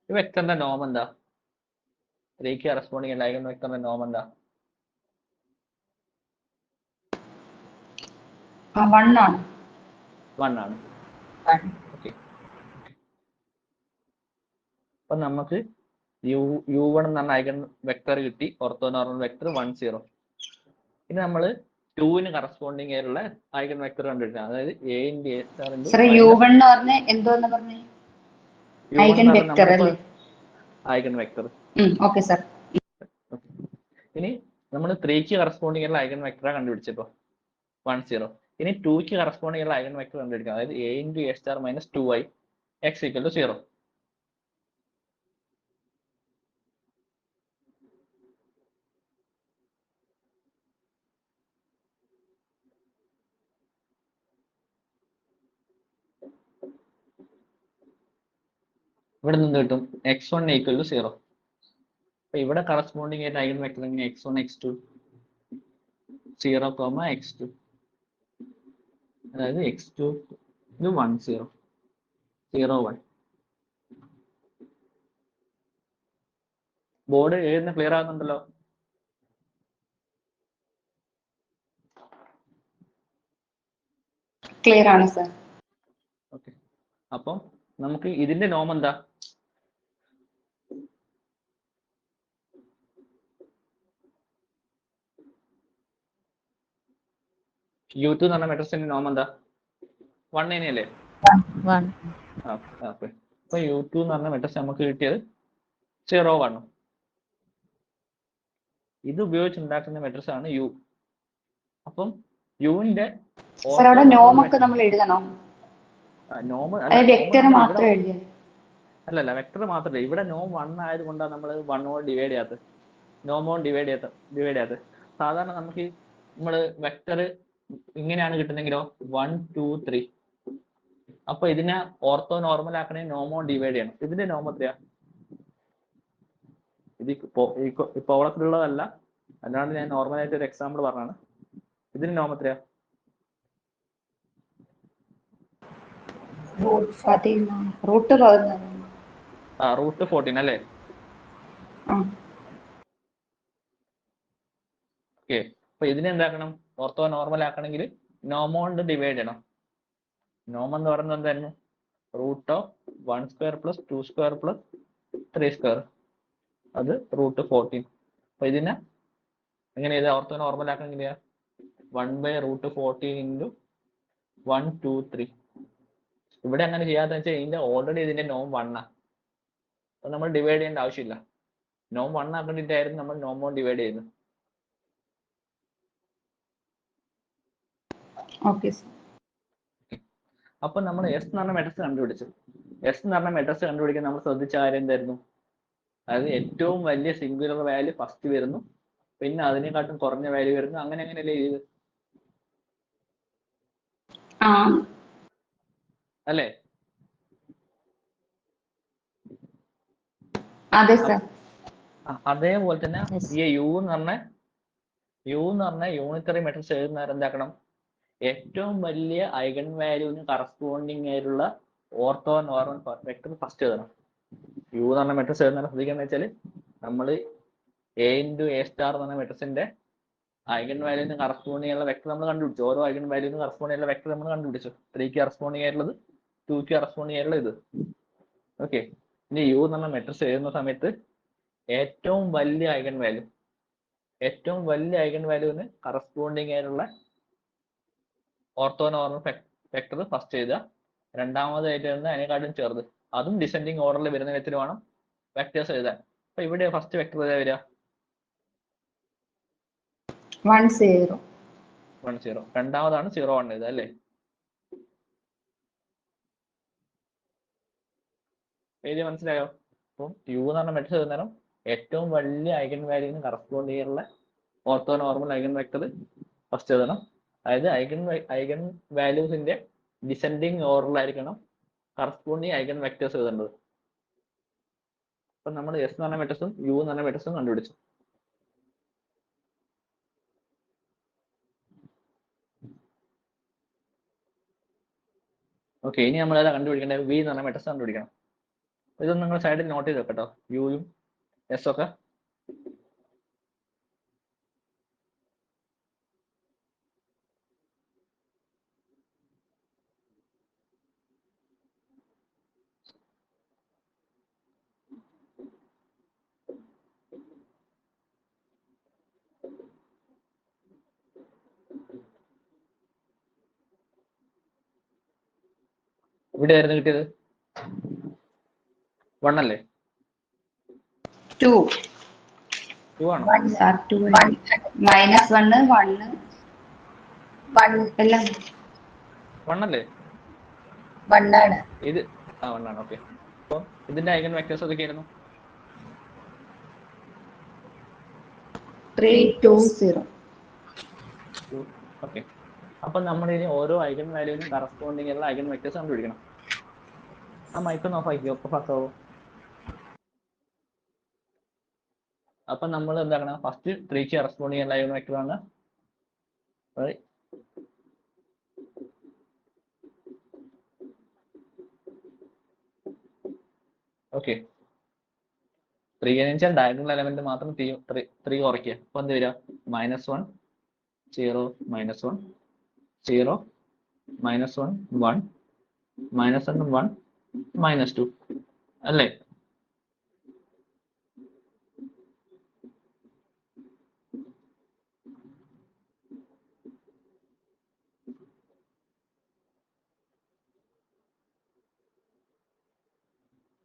ഈ വെക്ടറിന്റെ നോം എന്താ? 3ക്ക് കറസ്പോണ്ടിങ് ആയിട്ടുള്ള ഐഗൺ വെക്ടറിന്റെ നോം എന്താ? 1 ആണ്. 1 ആണ്. ഓക്കെ. അപ്പൊ നമുക്ക് u1 എന്ന് പറഞ്ഞ ഐഗൺ വെക്ടർ കിട്ടി, ഓർത്തോനോർമൽ വെക്ടർ 1 0. ഇനി നമ്മൾ 2ന് കറസ്പോണ്ടിങ് ആയിട്ടുള്ള ഐഗൺ വെക്ടർ കണ്ടുപിടിക്കണം. അതായത് A into A star into u1 എന്ന് പറഞ്ഞ എന്തോന്ന് പറഞ്ഞേ? ഐഗൺ വെക്ടർ അല്ലേ? Eigen vector. Okay sir. ഇനി നമ്മൾ 3ക്ക് കറസ്പോണ്ടിങ് ആയിട്ടുള്ള ഐഗൺ വെക്ടർ കണ്ടുപിടിച്ചപ്പോ 1 0. ഇനി 2ക്ക് കറസ്പോണ്ടിങ് ആയിട്ടുള്ള ഐഗൺ വെക്ടർ കണ്ടുപിടിക്കാം. അതായത് A into A star minus 2i x equal to 0. ഇവിടെ നിന്ന് കിട്ടും x1 ഈക്വൽ ടു 0. അപ്പൊ ഇവിടെ കറസ്പോണ്ടിങ് ആയിട്ട് ഐഗൺ വെക്ടർ എങ്ങനെ x1 x2 0, x2, അതായത് x2 1 0 0 1. ബോർഡ് എഴുതുന്ന ക്ലിയർ ആകുന്നുണ്ടല്ലോ? ക്ലിയർ ആണ് സർ. ഓക്കെ, അപ്പം നമുക്ക് ഇതിന്റെ നോം എന്താ? U2 എന്ന് പറഞ്ഞ മെട്രിക്സിന്റെ നോം എന്താ? 1 തന്നെയല്ലേ? 1. ഓക്കെ, അപ്പൊ U2 എന്ന് പറഞ്ഞ മെട്രിക്സ് നമുക്ക് കിട്ടിയത് 0 1. ഇത് ഉപയോഗിച്ച് ഉണ്ടാക്കുന്ന മെട്രിക്സ് ആണ് U. അപ്പം യുവിന്റെ സർ അവിടെ നോം ഒക്കെ നമ്മൾ എഴുതണോ? നോം വെക്ടർ മാത്രം എഴുതിയാൽ? അല്ലല്ല, വെക്ടർ മാത്രമല്ല. ഇവിടെ നോം 1 ആയതുകൊണ്ടാണ് നമ്മൾ 1 കൊണ്ട് ഡിവൈഡ് ചെയ്യാത്തത്, നോം കൊണ്ട് ഡിവൈഡ് ചെയ്യാത്തത്. സാധാരണ നമുക്ക് നമ്മൾ വെക്ടർ ഇങ്ങനെയാണ് കിട്ടുന്നെങ്കിലോ 1 2 3. അപ്പൊ ഇതിനെ ഓർത്തോ നോർമൽ ആക്കണേ നോമോ ഡിവൈഡ് ചെയ്യണം. ഇതിന്റെ നോം എത്രയാ? ഇത് ഇപ്പൊ ഉള്ളതല്ല, അല്ലാണ്ട് ഞാൻ നോർമലായിട്ട് ഒരു എക്സാമ്പിൾ പറഞ്ഞാണ്. ഇതിന്റെ നോം എത്രയാ? റൂട്ട് 14 അല്ലേ? ഓക്കെ, അപ്പൊ ഇതിനെ എന്താക്കണം? ഓർത്തോ നോർമൽ ആക്കണമെങ്കിൽ നോമോ കൊണ്ട് ഡിവൈഡ് ചെയ്യണം. നോം എന്ന് പറയുന്നത് എന്തായിരുന്നു? √1² + 2² + 3². അത് √14. അപ്പൊ ഇതിനെ എങ്ങനെ ചെയ്താൽ ഓർത്തോ നോർമൽ ആക്കണമെങ്കിൽ 1/√14 × 1 2 3. ഇവിടെ അങ്ങനെ ചെയ്യാത്ത വെച്ചാൽ ഇതിന്റെ ഓൾറെഡി ഇതിന്റെ നോം 1 ആ. അപ്പൊ നമ്മൾ ഡിവൈഡ് ചെയ്യേണ്ട ആവശ്യമില്ല. നോം 1 ആക്കേണ്ടിട്ടായിരുന്നു നമ്മൾ നോമോ ഡിവൈഡ് ചെയ്യുന്നത്. അപ്പൊ നമ്മൾ എസ് എന്ന് പറഞ്ഞ മെട്രിക്സ് കണ്ടുപിടിച്ചു. എസ് എന്ന് പറഞ്ഞ മെട്രിക്സ് കണ്ടുപിടിക്കാൻ നമ്മൾ ശ്രദ്ധിച്ച കാര്യം എന്തായിരുന്നു? അതായത് ഏറ്റവും വലിയ സിംഗുലർ വാല്യൂ ഫസ്റ്റ് വരുന്നു, പിന്നെ അതിനെക്കാട്ടും കുറഞ്ഞ വാല്യൂ വരുന്നു, അങ്ങനെ അങ്ങനെയല്ലേ ചെയ്ത്? അല്ലേ? അതേപോലെ തന്നെ ഈ യു എന്ന് പറഞ്ഞ യൂണിറ്ററി മെട്രിക്സ് എഴുതുന്നവർ എന്താക്കണം? ഏറ്റവും വലിയ ഐഗൺ വാല്യൂവിന് കറസ്പോണ്ടിങ് ആയിട്ടുള്ള ഓർത്തോ നോർമൽ വെക്ടർ ഫസ്റ്റ് എഴുതണം. യു എന്ന് പറഞ്ഞ മെട്രിക്സ് എഴുതുന്ന ശ്രദ്ധിക്കാന്ന് വെച്ചാൽ നമ്മൾ A × A* എന്ന് പറഞ്ഞ മെട്രിക്സിന്റെ ഐഗൺ വാല്യൂവിന് കറസ്പോണ്ടിങ് ആയിട്ടുള്ള വെക്ടർ നമ്മൾ കണ്ടുപിടിച്ചു. ഓരോ ഐഗൺ വാല്യൂവിന് കറസ്പോണ്ടിങ് ആയിട്ടുള്ള വെക്ടർ നമ്മൾ കണ്ടുപിടിച്ചു. 3ക്ക് കറസ്പോണ്ടിങ് ആയിട്ടുള്ളത്, 2ക്ക് കറസ്പോണ്ടിങ് ആയിട്ടുള്ള ഇത്. ഓക്കെ, ഇനി യു എന്ന് പറഞ്ഞ മെട്രിക്സ് എഴുതുന്ന സമയത്ത് ഏറ്റവും വലിയ ഐഗൺ വാല്യൂവിന് കറസ്പോണ്ടിങ് ആയിട്ടുള്ള ഓർത്തോ നോർമൽ വെക്ടർ ഫസ്റ്റ് എഴുതുക. രണ്ടാമതായിട്ട് വരുന്ന അതിനെക്കാട്ടും ചെറുത്, അതും ഡിസെൻഡിങ് ഓർഡറിൽ വരുന്ന വിധത്തിൽ വേണം വെക്ടേഴ്സ് എഴുതാൻ. അപ്പൊ ഇവിടെ ഫസ്റ്റ് വെക്ടർ ഏതാ വരിക? 1 0. രണ്ടാമതാണ് 0 1 എഴുതുക അല്ലേ? എഴുതി മനസ്സിലായോ? അപ്പം യു എന്ന് പറഞ്ഞ മെട്രിക്സ് എഴുതുന്നേരം ഏറ്റവും വലിയ ഐഗൺ വാല്യൂവിന് കറസ്പോണ്ട് ചെയ്യാനുള്ള orthonormal eigen vector first എഴുതണം. അതായത് ഐഗൺ വാല്യൂസിന്റെ ഡിസെൻഡിങ് ഓർഡറിലായിരിക്കണം കറസ്പോണ്ടിങ് ഐഗൺ വെക്ടേഴ്സ് എഴുതേണ്ടത്. അപ്പൊ നമ്മൾ എസ് എന്ന് പറഞ്ഞ മെട്രിക്സും യു എന്ന് പറഞ്ഞ മെട്രിക്സും കണ്ടുപിടിച്ചു. ഓക്കെ, ഇനി നമ്മൾ ഏതാ കണ്ടുപിടിക്കേണ്ടത്? വി എന്ന് പറഞ്ഞ മെട്രിക്സ് കണ്ടുപിടിക്കണം. ഇതൊന്നും നിങ്ങൾ സൈഡിൽ നോട്ട് ചെയ്ത് വെക്കട്ടോ, യുയും എസ് ഒക്കെ. ഇവിടെ ആയിരുന്നു കിട്ടിയത്? 1 അല്ലേ? 2 ആണോ? -1 എല്ലാം 1 അല്ലേ? 1 ആണ്. ഇത് 1 ആണ്. ഓക്കെ, അപ്പൊ ഇതിന്റെ ഐഗൺ വെക്ടേഴ്സ് ഏതൊക്കെയായിരുന്നു? 3 2 0. ഓക്കെ, അപ്പൊ നമ്മൾ ഇനി ഓരോ ഐഗൺ വാല്യൂവിനും കറസ്പോണ്ടിങ് ഉള്ള ഐഗൺ വെക്ടേഴ്സ് കണ്ടുപിടിക്കണം. ആ മൈക്കൊന്ന് ഓഫ് ആക്കിയോ, ഓഫ് ആക്കാവോ? അപ്പൊ നമ്മൾ എന്താണ് ഫസ്റ്റ് 3ക്ക് കറസ്പോണ്ട് ചെയ്യുന്ന ഐഗൺ വെക്ടർ ആണ് ഓക്കെ. 3 എന്ന് വെച്ചാൽ ഡയഗണൽ എലമെന്റ് മാത്രം 3 കുറയ്ക്കുക. അപ്പൊ എന്ത് വരിക? -1 0 -1 0 -1 1 -1 1 -2 അല്ലേ?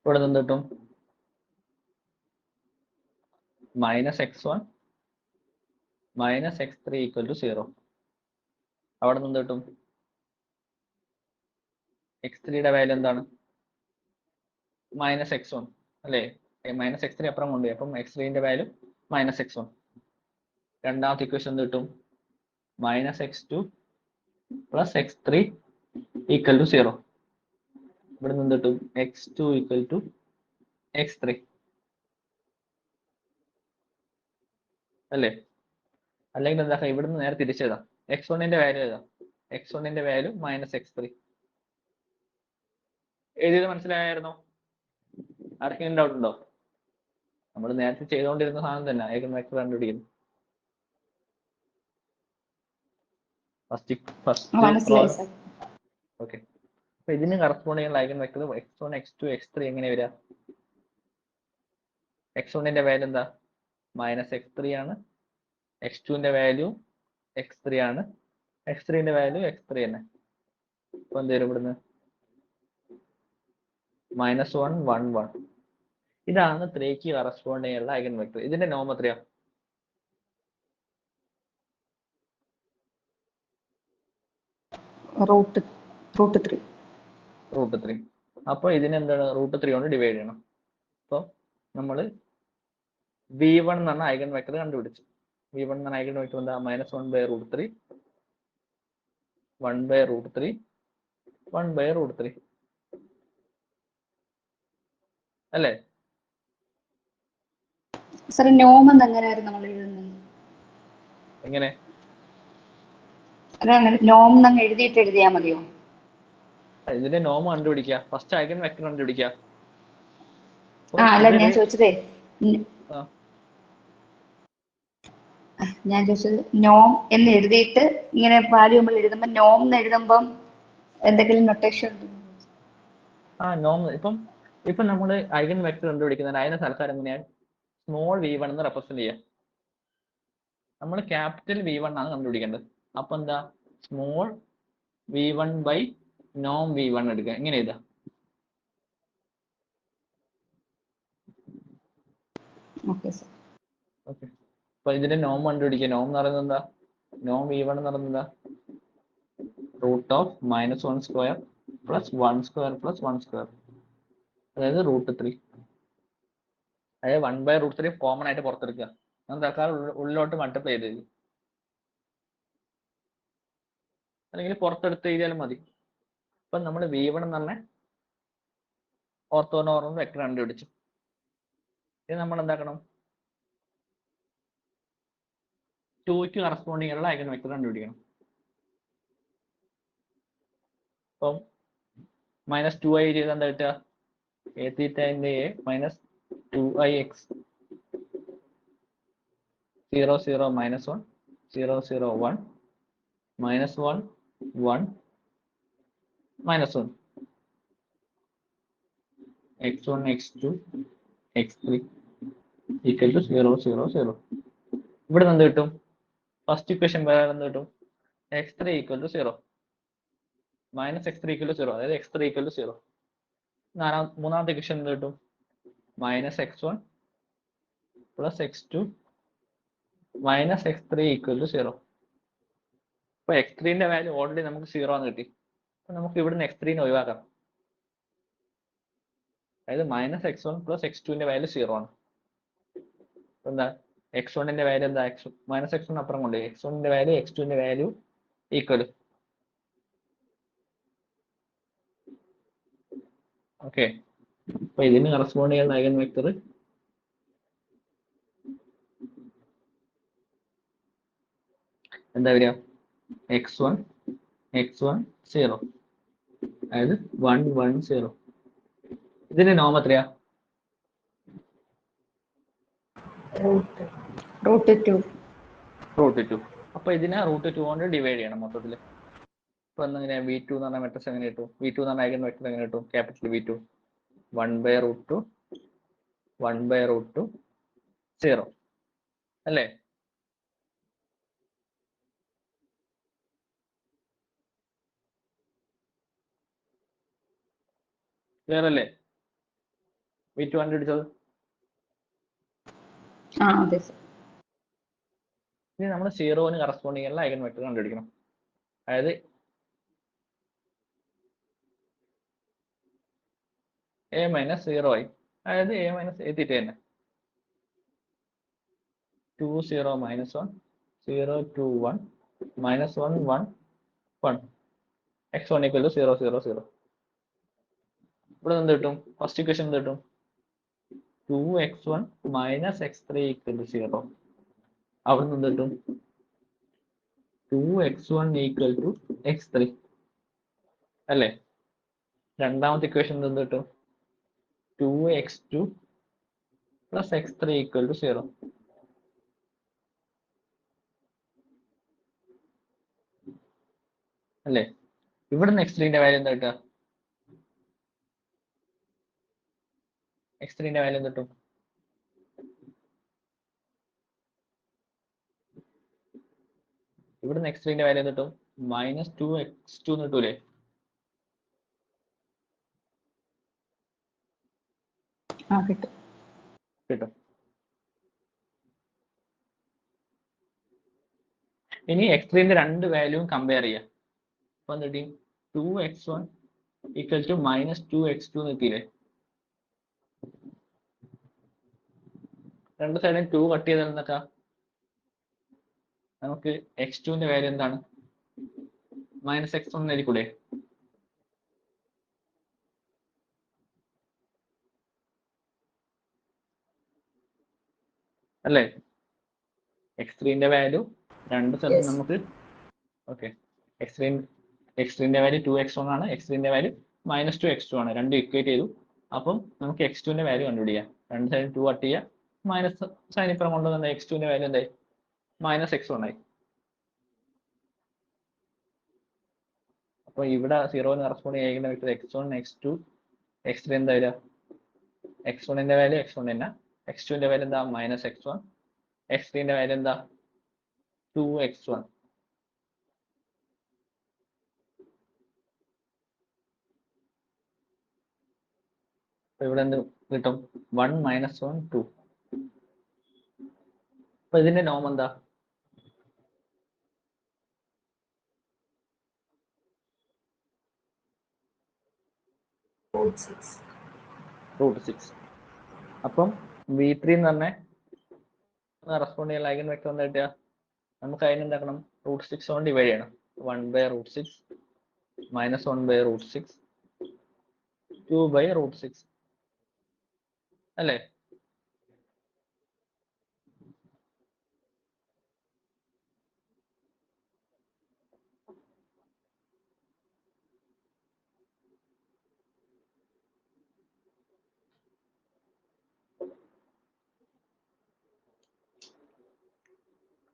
ഇവിടെ നിന്ന് കിട്ടും -x1 -x3 = 0. അവിടെ നിന്ന് കിട്ടും x3യുടെ വാല്യൂ എന്താണ്? -x1 അല്ലേ? -x3 അപ്പുറം കൊണ്ടുപോയി. അപ്പം x3ന്റെ വാല്യൂ -x1. രണ്ടാമത്തെ ഇക്വേഷൻ എന്ത് കിട്ടും? -x2 + x3 = 0. ഇവിടെ നിന്ന് കിട്ടും x2 = x3 അല്ലേ? അല്ലെങ്കിൽ എന്താ, ഇവിടുന്ന് നേരെ തിരിച്ചെഴുതാം. x1ന്റെ വാല്യൂ ഏതാ? x1ന്റെ വാല്യൂ -x3. എഴുതിയത് മനസ്സിലായായിരുന്നോ? ആർക്കെങ്കിലും ഡൗട്ട് ഉണ്ടോ? നമ്മൾ നേരത്തെ ചെയ്തുകൊണ്ടിരുന്ന സാധനം തന്നെ ഐഗൺ വെക്ടർ കണ്ടുപിടിക്കുന്നു. മനസ്സിലായി സർ. ഓക്കെ. അപ്പൊ ഇതിന് കറസ്പോണ്ട് ചെയ്യുന്ന eigen vector x1 x2 x3 എങ്ങനെ വരിക? x1ന്റെ വാല്യൂ എന്താ? -x3 ആണ്. x2ന്റെ വാല്യൂ x3 ആണ്. x3ന്റെ വാല്യൂ x3 തന്നെ. അപ്പൊ എന്ത് വരും ഇവിടുന്ന്? -1 1 1. ഇതാണ് 3ക്ക് കറസ്പോണ്ട് ചെയ്യുന്ന ഐഗൺ വെക്ടർ. ഇതിന്റെ നോം എത്രയാ? √3. അപ്പൊ ഇതിനെന്താണ്? √3 കൊണ്ട് ഡിവൈഡ് ചെയ്യണം. അപ്പൊ നമ്മൾ v1 എന്ന് പറഞ്ഞ ഐഗൺ വെക്ടർ കണ്ടുപിടിച്ചു. v1 എന്ന് പറഞ്ഞ ഐഗൺ വെക്ടർ എന്താ? -1/√3 1/√3 1/√3 അല്ലേ? സർ നോം എങ്ങനെയായിരുന്നു നമ്മൾ എഴുതുന്നത്? എങ്ങനെ? നോം അങ്ങ് എഴുതിയാ മതിയോ? ഇതിന്റെ നോം കണ്ടുപിടിക്കുക. ഫസ്റ്റ് ഐഗൺ വെക്ടർ കണ്ടുപിടിക്കുക. അല്ല ഞാൻ ചോദിച്ചതേ, ആ. ഞാൻ ചോദിച്ചത് നോം എന്ന് എഴുതിയിട്ട് ഇങ്ങനെ വാല്യൂ നമ്മൾ എഴുതുമ്പോൾ നോം എന്ന് എഴുതുമ്പം എന്തെങ്കിലും നൊട്ടേഷൻ? നോം ഇപ്പം നമ്മൾ ഐഗൺ വെക്ടർ കണ്ടുപിടിക്കുന്നത് അതിന്റെ സ്ഥലക്കാർ എങ്ങനെയാണ്? സ്മോൾ v1 എന്ന് റെപ്രസെന്റ് ചെയ്യുക. നമ്മൾ ക്യാപിറ്റൽ v1 ആണ് കണ്ടുപിടിക്കേണ്ടത്. അപ്പൊ എന്താ? Small v1 by Noam v1 എടുക്കുക. എങ്ങനെ എഴുതാം? ഓക്കെ. അപ്പൊ ഇതിന്റെ നോം കണ്ടുപിടിക്കുക. നോം എന്ന് പറയുന്നത് എന്താ? നോം v1 എന്ന് പറയുന്നത് എന്താ? √(-1² + 1² + 1², അതായത് √3. അതായത് 1/√3 കോമൺ ആയിട്ട് പുറത്തെടുക്കുക. തൽക്കാലം ഉള്ളിലോട്ട് മൾട്ടിപ്ലൈ ചെയ്ത് അല്ലെങ്കിൽ പുറത്തെടുത്ത് എഴുതിയാലും മതി. ഇപ്പൊ നമ്മൾ v1 എന്ന് പറഞ്ഞ ഓർത്തോനോർമൽ വെക്ടർ കണ്ടുപിടിച്ചു. ഇത് നമ്മൾ എന്താക്കണം? 2ക്ക് കറസ്പോണ്ടിങ് ഉള്ള ഐഗൺ വെക്ടർ കണ്ടുപിടിക്കണം. അപ്പം -2i ചെയ്ത് എന്താ കിട്ടുക? a(θ)ന്റെ a -2ix 0 0 -1 0 0 1 -1 1 -1 x1 x2 x3 = 0 0 0. ഇവിടെ നിന്ന് കിട്ടും ഫസ്റ്റ് ഇക്വേഷൻ വേറെ എന്ത് കിട്ടും? x3 = 0 -x3 = 0, അതായത് x3 = 0. മൂന്നാമത്തെ ഇക്വേഷൻ എന്ത് കിട്ടും? -x1 + x2 -x3 = 0. അപ്പൊ x3ന്റെ വാല്യൂ ഓൾറെഡി നമുക്ക് 0 ആണ് കിട്ടി. അപ്പൊ നമുക്ക് ഇവിടുന്ന് x3നെ ഒഴിവാക്കാം. അതായത് -x1 + x2ന്റെ വാല്യൂ 0 ആണ്. എന്താ? x1ന്റെ വാല്യൂ എന്താ? -x1 അപ്പുറം കൊണ്ടുപോയി. x1ന്റെ വാല്യൂ x2ന്റെ വാല്യൂ ഈക്വൽ. ഓക്കെ. അപ്പൊ ഇതിന് കറസ്പോണ്ട് ചെയ്യുന്ന ഐഗൺ വെക്ടർ എന്താ വരിക? x1 x1 0, അതായത് 1 1 0. ഇതിന്റെ നോം എത്രയാ? √2. √2. അപ്പൊ ഇതിനെ √2 കൊണ്ട് ഡിവൈഡ് ചെയ്യണം മൊത്തത്തിൽ. അപ്പൊ എങ്ങനെ v2 എന്ന് പറഞ്ഞ മെട്രിക്സ് എങ്ങനെ കിട്ടും? v2 എന്ന് പറഞ്ഞ ഐഗൻ വെക്ടർ എങ്ങനെ കിട്ടും? ക്യാപിറ്റൽ v2 1/√2 1/√2 0 അല്ലേ? ക്ലിയർ അല്ലേ? v2 കണ്ടുപിടിച്ചത്. അതെ സർ. ഇനി നമ്മൾ 0ന് കറസ്പോണ്ടിങ് ആയിട്ടുള്ള ഐഗൻ വെക്ടർ കണ്ടുപിടിക്കണം. അതായത് a മൈനസ് 0i, അതായത് a മൈനസ് a തീറ്റ തന്നെ. 2 0 -1 0 2 1 -1 1 1 x1 = 0 0 0. ഇവിടെ എന്ത് കിട്ടും? ഫസ്റ്റ് ഇക്വേഷൻ എന്ത് കിട്ടും? 2x1 - x3 = 0. അവിടെ നിന്ന് കിട്ടും 2x1 = x3 അല്ലേ? രണ്ടാമത്തെ ഇക്വേഷൻ എന്ത് കിട്ടും? 2x2 + x3 = 0. അല്ലേ? ഇവിടുന്ന് x3ന്റെ വാല്യൂ എന്താ കിട്ടുക? x3ന്റെ വാല്യൂ എന്ത് കിട്ടും? ഇവിടുന്ന് x3ന്റെ വാല്യൂ എന്ത് കിട്ടും? -2x2 എന്ന് കിട്ടൂലേ? കിട്ടും. ഇനി x3ന്റെ രണ്ട് വാല്യൂവും കമ്പയർ ചെയ്യാം. അപ്പൊ എന്ത് കിട്ടി? 2x1 = -2x2 എന്ന് കിട്ടിയില്ലേ? രണ്ട് സൈഡിലും 2 കട്ട് ചെയ്താൽ എന്നൊക്കെ നമുക്ക് x2ന്റെ വാല്യൂ എന്താണ്? -x1 എന്നായിരിക്കൂടെ? അല്ലേ? x3ന്റെ വാല്യൂ രണ്ട് സ്ഥലത്തും നമുക്ക് ഓക്കെ. x3ന്റെ വാല്യൂ 2x1 ആണ്, x3ന്റെ വാല്യൂ -2x2 ആണ്. രണ്ടും ഇക്വേറ്റ് ചെയ്തു. അപ്പം നമുക്ക് x2ന്റെ വാല്യൂ കണ്ടുപിടിക്കാം. രണ്ട് സൈഡിൽ 2 കട്ട് ചെയ്യുക, മൈനസ് സൈൻ ഇപ്പുറം കൊണ്ടുവന്ന x2ന്റെ വാല്യൂ എന്തായി? -x1 ആയി. അപ്പൊ ഇവിടെ 0ന് കറസ്പോണ്ടിങ് ചെയ്യുന്ന വെക്ടർ x1 x2 x3 എന്താ വരിക? x1ന്റെ വാല്യൂ x1 തന്നെ, x2ന്റെ വാല്യൂ എന്താ? -x1, x3ന്റെ വാല്യൂ എന്താ? 2x1. അപ്പൊ ഇവിടെ എന്ത് കിട്ടും? 1 - 1 2. അപ്പൊ ഇതിന്റെ നോം എന്താ? √6. അപ്പം v3 എന്ന് പറഞ്ഞ കറസ്പോണ്ട് ചെയ്യാൻ ഐഗൻ വെക്ടർ എന്താ കിട്ടുക? നമുക്ക് അതിന് എന്താക്കണം? √6 കൊണ്ട് ഡിവൈഡ് ചെയ്യണം. 1/√6 -1/√6 2/√6 അല്ലേ?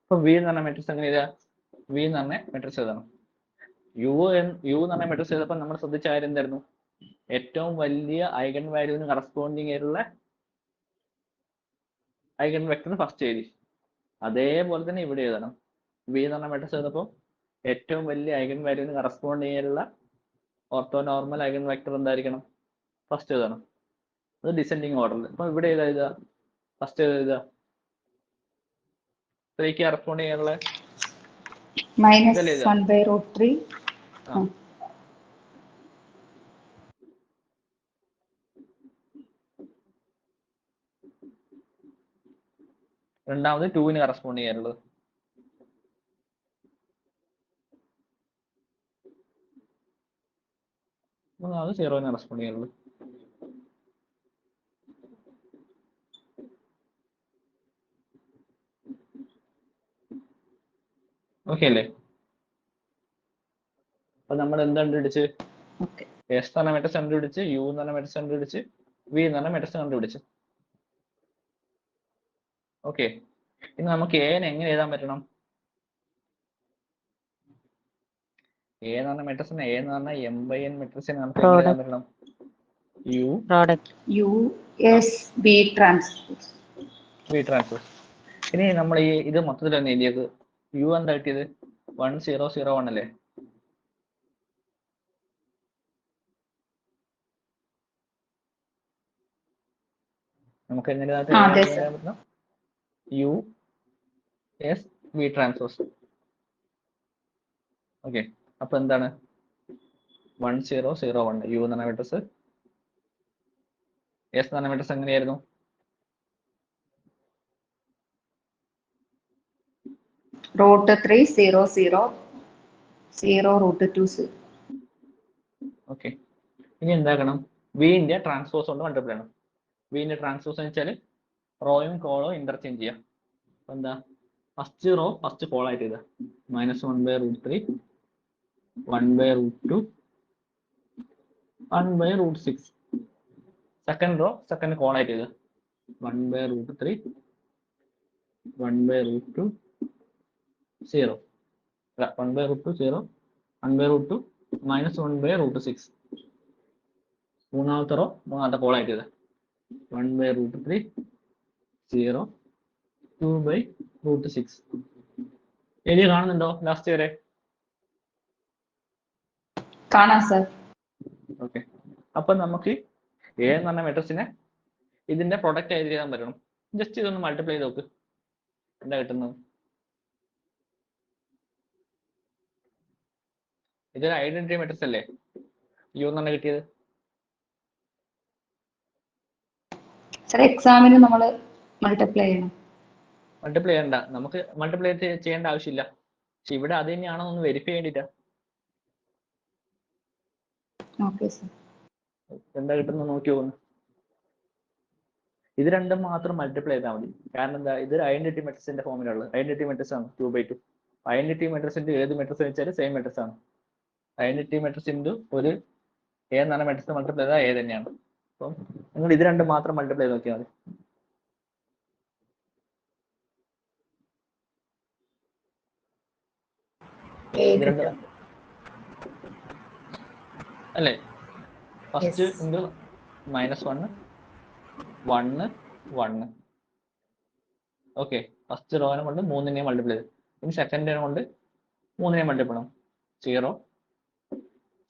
അപ്പൊ v എന്ന് പറഞ്ഞ മെട്രിക്സ് എങ്ങനെ എഴുതുക? v എന്ന് പറഞ്ഞ മെട്രിക്സ് എഴുതണം. u എന്ന് പറഞ്ഞ മെട്രിക്സ് എഴുതപ്പോൾ നമ്മൾ ശ്രദ്ധിച്ച കാര്യം എന്തായിരുന്നു? ഏറ്റവും വലിയ ഐഗൻ വാല്യൂവിന് കറസ്പോണ്ടിങ് ആയിട്ടുള്ള ഐഗൻ വെക്ടർ ഫസ്റ്റ് എഴുതി. അതേപോലെ തന്നെ ഇവിടെ എഴുതണം. v എന്ന് പറഞ്ഞ മെട്രിക്സ് എഴുതപ്പോൾ ഏറ്റവും വലിയ ഐഗൻ വാല്യൂവിന് കറസ്പോണ്ട് ചെയ്യാനുള്ള ഓർത്തോ നോർമൽ ഐഗൻ വെക്ടർ എന്തായിരിക്കണം? ഫസ്റ്റ് എഴുതണം. അത് ഡിസെൻഡിങ് ഓർഡറിൽ. അപ്പൊ ഇവിടെ ഏതാ എഴുതുക? ഫസ്റ്റ് എഴുതുക. ക്ക് കറസ്പോണ്ട് ചെയ്യാനുള്ള -1/√3. രണ്ടാമത് 2ന് കറസ്പോണ്ട് ചെയ്യാനുള്ളത്. മൂന്നാമത് 0ന് കറസ്പോണ്ട് ചെയ്യാനുള്ളത്. ഓക്കെ. ഓക്കെ അല്ലേ? അപ്പൊ നമ്മൾ എന്ത് കണ്ടുപിടിച്ച്? ഓക്കെ. എസ് എന്ന് പറഞ്ഞ മെട്രിക്സ് കണ്ടുപിടിച്ച്, യു എന്ന് പറഞ്ഞ മെട്രിക്സ് കണ്ടുപിടിച്ച്, വി എന്ന് പറഞ്ഞ മെട്രിക്സ് കണ്ടുപിടിച്ച്. ഓക്കെ, ഇനി നമുക്ക് എനെ എങ്ങനെ എഴുതാൻ പറ്റണം? എ എന്ന് പറഞ്ഞ മെട്രിക്സിനെ എ എന്ന് പറഞ്ഞ m/n മെട്രിക്സിനെ നമുക്ക് എങ്ങനെ എഴുതാൻ പറ്റണം? U product U S B transpose. V transpose. ഇനി നമ്മൾ ഈ ഇത് മൊത്തത്തിൽ ഒന്ന് എഴുതിയത് യു എന്താ കിട്ടിയത്? 1001 അല്ലേ? നമുക്ക് എങ്ങനെ അതെ സർ. പറ്റണം? U S V transpose. Okay, അപ്പൊ എന്താണ് 1001? യു എന്ന് പറഞ്ഞ മെട്രിക്സ്, എസ് എന്ന് പറഞ്ഞ മെട്രിക്സ് എങ്ങനെയായിരുന്നു? √3 0 0 0 √2 0. ഓക്കെ, ഇനി എന്താക്കണം? വിന്റെ ട്രാൻസ്പോസ് കൊണ്ട് മൾട്ടിപ്ലൈ ചെയ്യണം. വിന്റെ ട്രാൻസ്പോസ് എന്ന് വെച്ചാൽ റോയും കോളവും ഇന്റർചേഞ്ച് ചെയ്യാം. അപ്പൊ എന്താ? ഫസ്റ്റ് റോ ഫസ്റ്റ് കോൾ ആയിട്ട് ചെയ്താ -1/√3 1/√2 1/√6. സെക്കൻഡ് റോ സെക്കൻഡ് കോൾ ആയിട്ട് ചെയ്താ 1/√3 1/√2 0. 1/√2 0 1/√2 -1/√6. മൂന്നാമത്തെ റോ മൂന്നാമത്തെ കോൾ ആയിട്ട് ചെയ്താ 1/√3 0 2/√6. എഴുതി കാണുന്നുണ്ടോ ലാസ്റ്റ് വരെ? കാണാം സർ. ഓക്കെ, അപ്പൊ നമുക്ക് എ എന്ന് പറഞ്ഞ മെട്രിക്സിനെ ഇതിന്റെ പ്രൊഡക്റ്റ് ആയിട്ട് എഴുതാൻ പറ്റണം. ജസ്റ്റ് ഇതൊന്ന് മൾട്ടിപ്ലൈ ചെയ്ത് നോക്ക്, എന്താ കിട്ടുന്നത്? ഇതൊരു ഐഡന്റിറ്റി മെട്രിക്സ് അല്ലേ? യു എന്നാണ് കിട്ടിയത്. സർ എക്സാമിന് നമ്മൾ മൾട്ടിപ്ലൈ ചെയ്യണം. മൾട്ടിപ്ലൈ ചെയ്യണ്ട, നമുക്ക് മൾട്ടിപ്ലൈ ചെയ്യേണ്ട ആവശ്യമില്ല. പക്ഷെ ഇവിടെ അത് തന്നെയാണോ ഒന്ന് വെരിഫൈ ചെയ്തിട്ടാ. Okay sir. എന്താ കിട്ടുന്നത് നോക്കി പോകുന്നു. ഇത് രണ്ടും മാത്രം മൾട്ടിപ്ലൈ ചെയ്താൽ മതി. കാരണം എന്താ? ഇതൊരു ഐഡന്റിറ്റി മെട്രിക്സിന്റെ ഫോമിലുള്ളത് ഐഡന്റിറ്റി മെട്രിക്സ് ആണ് 2/2. ഐഡന്റിറ്റി മെട്രിക്സിന്റെ ഏത് മെട്രിക്സ് വെച്ചാൽ സെയിം മെട്രിക്സ് ആണ്. ഐഡന്റിറ്റി മെട്രിക്സ് ഇൻറ്റു ഒരു എ എന്ന് പറഞ്ഞ മെട്രിക്സ് മൾട്ടിപ്ലൈ ചെയ്താൽ എ തന്നെയാണ്. അപ്പം നിങ്ങൾ ഇത് രണ്ടും മാത്രം മൾട്ടിപ്ലൈ ചെയ്ത് നോക്കിയാൽ മതി. ഇത് രണ്ട് അല്ലേ? First into -1 1 1. ഓക്കെ, ഫസ്റ്റ് റോനെ കൊണ്ട് 3നെയും മൾട്ടിപ്ലൈ ചെയ്തു. ഇനി സെക്കൻഡിനെ കൊണ്ട് 3നെയും മൾട്ടിപ്ലൈ ചെയ്യണം. 0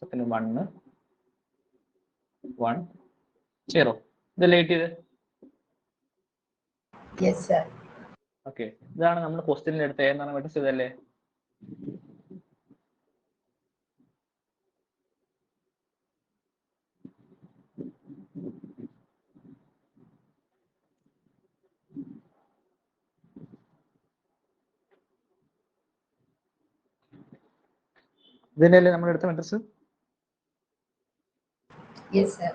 സെക്കൻഡ് 1 1 0. ഇതല്ലേ കിട്ടിയത്? Yes sir. ഓക്കെ, ഇതാണ് നമ്മൾ ക്വസ്റ്റ്യനിൽ എടുത്ത എന്നാണ് മെട്രിക്സ് ഇതല്ലേ? ഇതിനല്ലേ നമ്മൾ എടുത്ത മെട്രിക്സ്? Yes sir.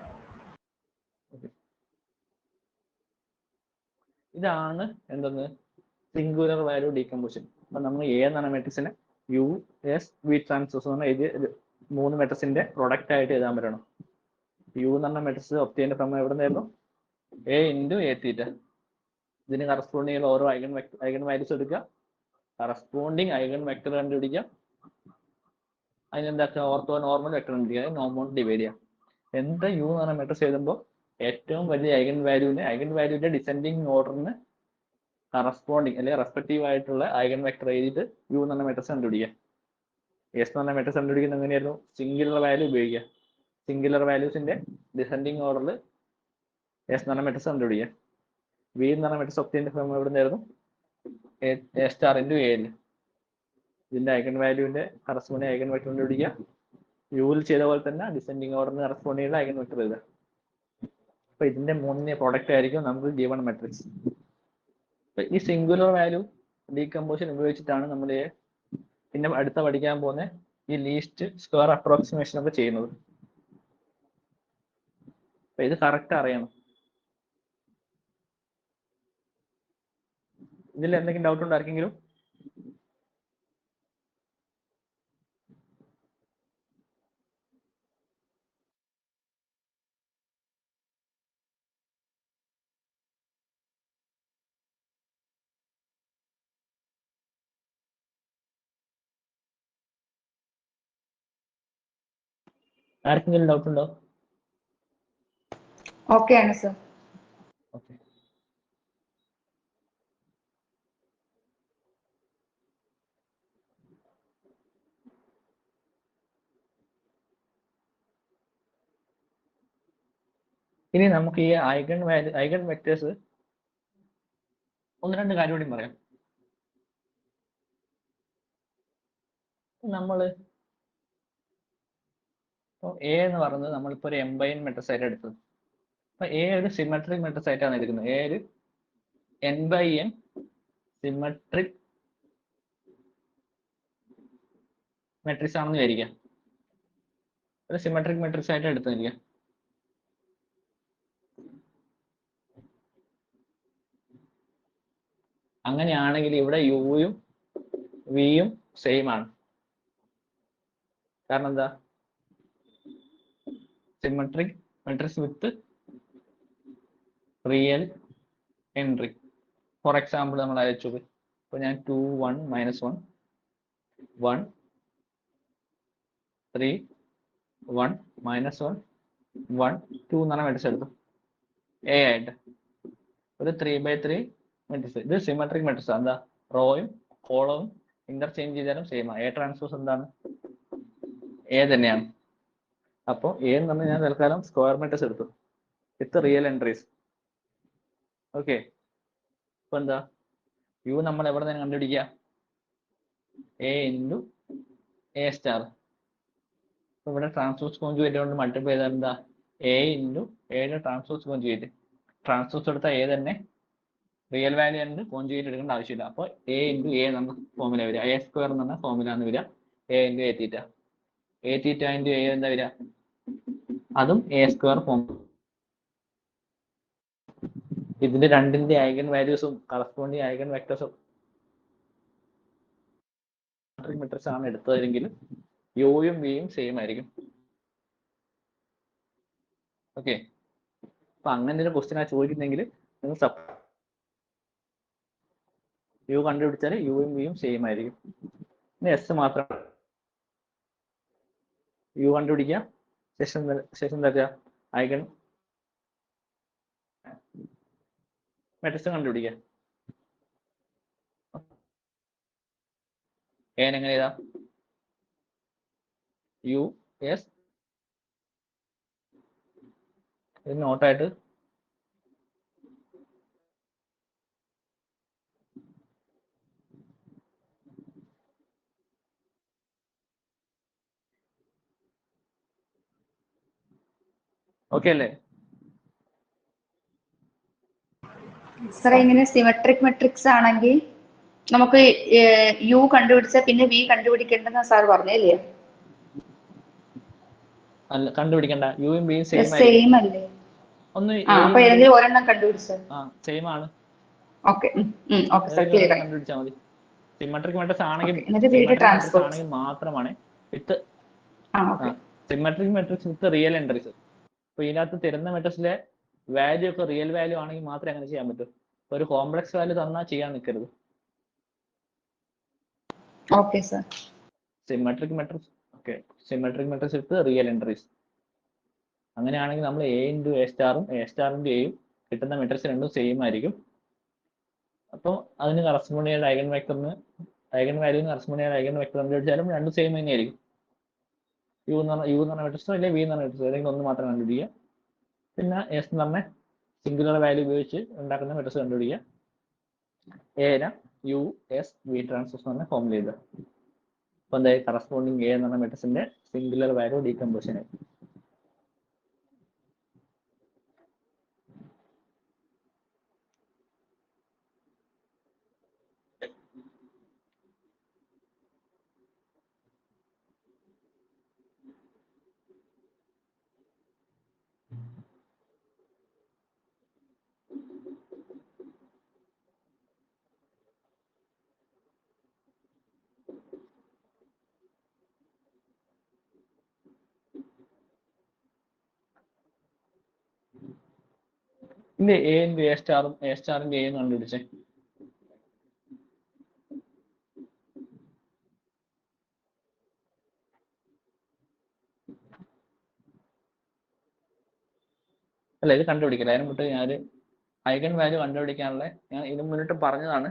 ഇതാണ് എന്തെന്ന് സിംഗുലർ വാല്യൂ ഡീകമ്പോസിഷൻ. അപ്പൊ നമ്മൾ എ എന്നാണ് മെട്രിക്സിനെ യു എസ് വി ട്രാൻസ്പോസ് എന്ന് പറഞ്ഞാൽ ഇത് 3 മെട്രിക്സിന്റെ പ്രൊഡക്റ്റ് ആയിട്ട് എഴുതാൻ പറ്റണം. യു എന്ന് പറഞ്ഞ മെട്രിക്സ് ഒപ്റ്റൈൻഡ് ഫ്രം എവിടെ നിന്നായിരുന്നു? എ ഇൻറ്റു എ തീറ്റ. ഇതിന് കറസ്പോണ്ടിങ് ചെയ്യുന്ന ഓരോ ഐഗൺ വാല്യൂസ് എടുക്കുക, കറസ്പോണ്ടിങ് ഐഗൺ വെക്ടർ കണ്ടുപിടിക്കുക, അതിനെന്താക്കുക? ഓർത്തോ നോർമൽ വെക്ടർ കണ്ടുപിടിക്കുക, നോർമൽ ഡിവൈഡ് ചെയ്യുക. എന്താ യു എന്ന് പറഞ്ഞ മെട്രിക്സ് എഴുതുമ്പോൾ ഏറ്റവും വലിയ ഐഗൺ വാല്യൂവിന്റെ ഡിസെൻഡിങ് ഓർഡറിന് കറസ്പോണ്ടിങ് അല്ലെങ്കിൽ റെസ്പെക്റ്റീവ് ആയിട്ടുള്ള ഐഗൺ വെക്ടർ എഴുതിയിട്ട് യു എന്ന് പറഞ്ഞ മെട്രിക്സ് കണ്ടുപിടിക്കുക. എസ് എന്ന് പറഞ്ഞ മെട്രിക്സ് കണ്ടുപിടിക്കുന്നത് എങ്ങനെയായിരുന്നു? സിംഗുലർ വാല്യൂ ഉപയോഗിക്കുക. സിംഗുലർ വാല്യൂസിന്റെ ഡിസെൻഡിങ് ഓർഡറിൽ എസ് എന്ന് പറഞ്ഞ മെട്രിക്സ് കണ്ടുപിടിക്കുക. വി എന്ന് പറഞ്ഞ മെട്രിക്സ് ഒപ്റ്റൈൻഡ് ഫ്രം എവിടെ നിന്നായിരുന്നു? A star into A L. ഇതിന്റെ ഐഗൺ വാല്യൂവിന്റെ കറസ്പോണ്ടിങ് ഐഗൺ വെക്ടർ കണ്ടുപിടിക്കുക. യുവിൽ ചെയ്ത പോലെ തന്നെ ഡിസെൻഡിങ് ഓർഡറിന് കറസ്പോണ്ട് ചെയ്യുന്ന ഐഗൺ വെക്ടർ എഴുതുക. അപ്പൊ ഇതിന്റെ 3ന്റെ പ്രൊഡക്റ്റ് ആയിരിക്കും നമുക്ക് ഗിവൺ മെട്രിക്സ്. ഈ സിംഗുലർ വാല്യൂ ഡീകമ്പോസിഷൻ ഉപയോഗിച്ചിട്ടാണ് നമ്മൾ പിന്നെ അടുത്ത പഠിക്കാൻ പോകുന്ന ഈ ലീസ്റ്റ് സ്ക്വയർ അപ്രോക്സിമേഷൻ ഒക്കെ ചെയ്യുന്നത്. അപ്പൊ ഇത് കറക്റ്റ് അറിയണം. ഇതിൽ എന്തെങ്കിലും ഡൗട്ട് ഉണ്ടോ ആർക്കെങ്കിലും? ആർക്കെങ്കിലും ഡൗട്ട് ഉണ്ടോ? ഓക്കെ ആണ് സർ. ഓക്കെ. ഇനി നമുക്ക് ഈ ഐഗൺ വെക്ടേഴ്സ് ഒന്ന് രണ്ട് കാര്യം കൂടി പറയാം. നമ്മൾ എ എന്ന് പറയുന്നത് നമ്മളിപ്പോൾ ഒരു എംബൈൻ മെട്രിക്സ് ആയിട്ട് എടുത്തത്. അപ്പൊ എ ഒരു സിമെട്രിക് മെട്രിക്സ് ആയിട്ടാണ് എടുക്കുന്നത്. എ ഒരു n/n സിമെട്രിക് മെട്രിക്സ് ആണെന്ന് വിചാരിക്കാം. ഒരു സിമെട്രിക് മെട്രിക്സ് ആയിട്ട് എടുത്തിരിക്കുക. അങ്ങനെയാണെങ്കിൽ ഇവിടെ യുയും വിയും സെയിം ആണ്. കാരണം എന്താ? Symmetric matrix with real entry. For example നമ്മൾ അയച്ചു. ഇപ്പൊ ഞാൻ 2 1 -1 1 3 1 -1 1 2 എന്നാണ് മെട്രിക്സ് എടുത്തു എ ആയിട്ട്. ഒരു 3/3 മെട്രിക്സ്. ഇത് സിമെട്രിക് മെട്രിക്സ്. എന്താ? റോയും കോളവും ഇന്റർചേഞ്ച് ചെയ്താലും സെയിം ആണ്. എ ട്രാൻസ്പോസ് എന്താണ്? എ തന്നെയാണ്. അപ്പോൾ എ എന്ന് പറഞ്ഞാൽ ഞാൻ തൽക്കാലം സ്ക്വയർ മെട്രിക്സ് എടുത്തു വിത്ത് റിയൽ എൻട്രീസ്. ഓക്കെ. ഇപ്പൊ എന്താ? യു നമ്മൾ എവിടെ നിന്ന് കണ്ടുപിടിക്കുക? A into A star. ഇവിടെ ട്രാൻസ്പോസ് കോൺജുഗേറ്റ് കൊണ്ട് മൾട്ടിപ്ലൈ ചെയ്താൽ എന്താ? എ ഇൻറ്റു എയുടെ ട്രാൻസ്പോസ് കോൺജുഗേറ്റ്. ട്രാൻസ്പോസ് എടുത്താൽ എ തന്നെ റിയൽ വാല്യൂ ഉണ്ട്, കോൺജുഗേറ്റ് എടുക്കേണ്ട ആവശ്യമില്ല. അപ്പോൾ എ ഇൻറ്റു എ എന്ന ഫോമുല വരിക. എ സ്ക്വയർ എന്ന് പറഞ്ഞ ഫോമുല ആണ് വരിക. A into A theta. A theta into A എന്താ വരിക? അതും എ സ്ക്വയർ ഫോം. ഇതിന്റെ രണ്ടിന്റെ ഐഗൻ വാല്യൂസും കറസ്പോണ്ടിങ് ഐഗൻ വെക്ടേഴ്സും മെട്രിക്സ് ആണ് എടുത്തതെങ്കിൽ യുയും വിയും സെയിം ആയിരിക്കും. ഓക്കെ. അപ്പൊ അങ്ങനെ ഒരു ക്വസ്റ്റ്യൻ ആ ചോദിക്കുന്നെങ്കിൽ നിങ്ങൾ യു കണ്ടുപിടിച്ചാൽ യുയും വിയും സെയിം ആയിരിക്കും. പിന്നെ എസ് മാത്രം യു കണ്ടുപിടിക്കുക. ശേഷം എന്താ? ഐഗൺ മെട്രിക്സ് കണ്ടുപിടിക്കുക. എങ്ങനെ എഴുതാം? യു എസ് നോട്ടായിട്ട് ഓക്കെ അല്ലേ? സാറേ ഇങ്ങനെ സിമെട്രിക് മെട്രിക്സ് ആണെങ്കിൽ നമുക്ക് യു കണ്ടുപിടിച്ചാൽ പിന്നെ വി കണ്ടുപിടിക്കേണ്ടെന്ന് സാർ പറഞ്ഞല്ലേ? അല്ല, കണ്ടുപിടിക്കണ്ട. യുയും വിയും സെയിം സെയിം അല്ലേ? ഒന്ന് അപ്പൊ ഏതെങ്കിലും ഒരെണ്ണം കണ്ടുപിടിച്ചാൽ സെയിം ആണ്. ഓക്കെ ഓക്കെ സാർ, ക്ലിയർ ആയി. കണ്ടുപിടിച്ചാൽ മതി. സിമെട്രിക് മെട്രിക്സ് ആണെങ്കിൽ മാത്രമാണ് with symmetric matrix with real entries. അപ്പൊ ഇതിനകത്ത് തരുന്ന മെട്രിക്സിലെ വാല്യൂ ഒക്കെ റിയൽ വാല്യൂ ആണെങ്കിൽ മാത്രമേ അങ്ങനെ ചെയ്യാൻ പറ്റൂ. ഒരു കോംപ്ലക്സ് വാല്യൂ തന്നാൽ ചെയ്യാൻ നിൽക്കരുത്. Okay sir. Symmetric matrix symmetric matrix with real entries. അങ്ങനെയാണെങ്കിൽ നമ്മൾ എ ഇൻറ്റു എ സ്റ്റാറും എ സ്റ്റാർ ഇൻറ്റു എയും കിട്ടുന്ന മെട്രിക്സ് രണ്ടും സെയിം ആയിരിക്കും. അപ്പോൾ അതിന് കറസ്പോണ്ട് ചെയ്യുന്ന ഐഗൻ വെക്ടറിന് ഐഗൻ വാല്യൂന്ന് കറസ്പോണ്ട് ചെയ്യുന്ന ഐഗൻ വെക്ടർ കണ്ടുപിടിച്ചാലും രണ്ടും സെയിം തന്നെയായിരിക്കും. യു എന്ന് പറഞ്ഞ മെട്രിക്സോ അല്ലെങ്കിൽ വി എന്ന് പറഞ്ഞ മെട്രിക്സോ ഏതെങ്കിലും ഒന്ന് മാത്രം കണ്ടുപിടിക്കുക. പിന്നെ എസ് എന്ന് പറഞ്ഞ സിംഗുലർ വാല്യൂ ഉപയോഗിച്ച് ഉണ്ടാക്കുന്ന മെട്രിക്സ് കണ്ടുപിടിക്കുക. എന യു എസ് വി ട്രാൻസ്പോസ് എന്ന് പറഞ്ഞ ഫോമുല ചെയ്ത. അപ്പൊ എന്തായാലും കറസ്പോണ്ടിങ് എ എന്ന് പറഞ്ഞ മെട്രിക്സിന്റെ സിംഗുലർ വാല്യൂ ഡീകമ്പോസിഷൻ ആയി. ഇല്ലേ എ ഇൻറ്റു എ സ്റ്റാറും എ സ്റ്റാറിന്റെ എ എന്ന് കണ്ടുപിടിച്ചേ. അല്ല ഇത് കണ്ടുപിടിക്കില്ല. അതിന് മുമ്പ് ഞാൻ ഐഗൺ വാല്യൂ കണ്ടുപിടിക്കാനുള്ള ഞാൻ ഇതിന് മുന്നിട്ട് പറഞ്ഞതാണ്.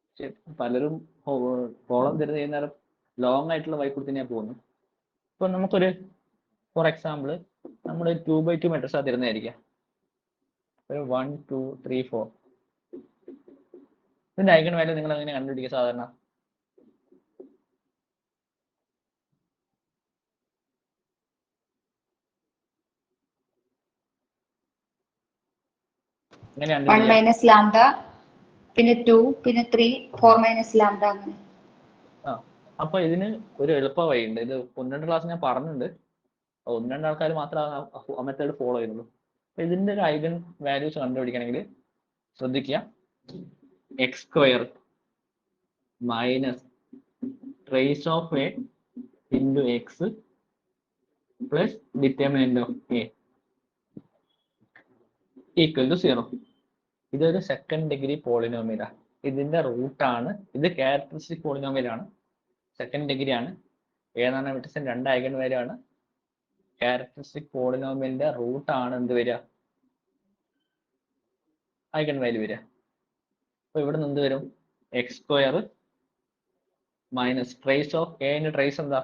പക്ഷെ പലരും കോളം തരുന്ന ചെയ്യുന്നേരം ലോങ് ആയിട്ടുള്ള വഴി തന്നെയാണ് പോകുന്നത്. ഇപ്പൊ നമുക്കൊരു ഫോർ എക്സാമ്പിൾ നമ്മൾ 2x2 മെട്രിക്സ് തരുന്നതായിരിക്കാം. ഒരു 1 2 3 4 ഇതിന്റെ ഐഗൺ വാല്യൂ നിങ്ങൾ എങ്ങനെ കണ്ടുപിടിക്കുക സാധാരണ? എങ്ങനെ 1 കണ്ടുപിടിക്കുക? മൈനസ് ലാംഡ, പിന്നെ 2, പിന്നെ 3, 4 മൈനസ് ലാംഡ അങ്ങനെ. അപ്പൊ ഇതിന് ഒരു എളുപ്പ വഴിയുണ്ട്. ഇത് 1-2 ക്ലാസ് ഞാൻ പറഞ്ഞിട്ടുണ്ട്. 1-2 ആൾക്കാർ മാത്രമാണ് ആ മെത്തേഡ് ഫോളോ ചെയ്യുന്നുള്ളൂ. അപ്പൊ ഇതിന്റെ ഒരു ഐഗൺ വാല്യൂസ് കണ്ടുപിടിക്കണമെങ്കിൽ ശ്രദ്ധിക്കുക. x² minus trace of A into X plus determinant of A equal to 0. ഇതൊരു സെക്കൻഡ് ഡിഗ്രി പോളിനോമിയലാണ്. ഇതിന്റെ റൂട്ടാണ്. ഇത് ക്യാരക്ടറിസ്റ്റിക് പോളിനോമിയലാണ്. സെക്കൻഡ് ഡിഗ്രി ആണ്. ഏതാണ് മെട്രിക്സിന് 2 ഐഗൺ വാല്യൂ ആണ്. ക്യാരക്ടറിസ്റ്റിക് പോളിനോമിയലിന്റെ റൂട്ടാണ് എന്ത് വരിക? ഐഗൺ വാല്യൂ വരിക. അപ്പൊ ഇവിടെ നിന്ന് എന്ത് വരും? x² മൈനസ് ട്രേസ് ഓഫ് എന്റെ ട്രേസ് എന്താ?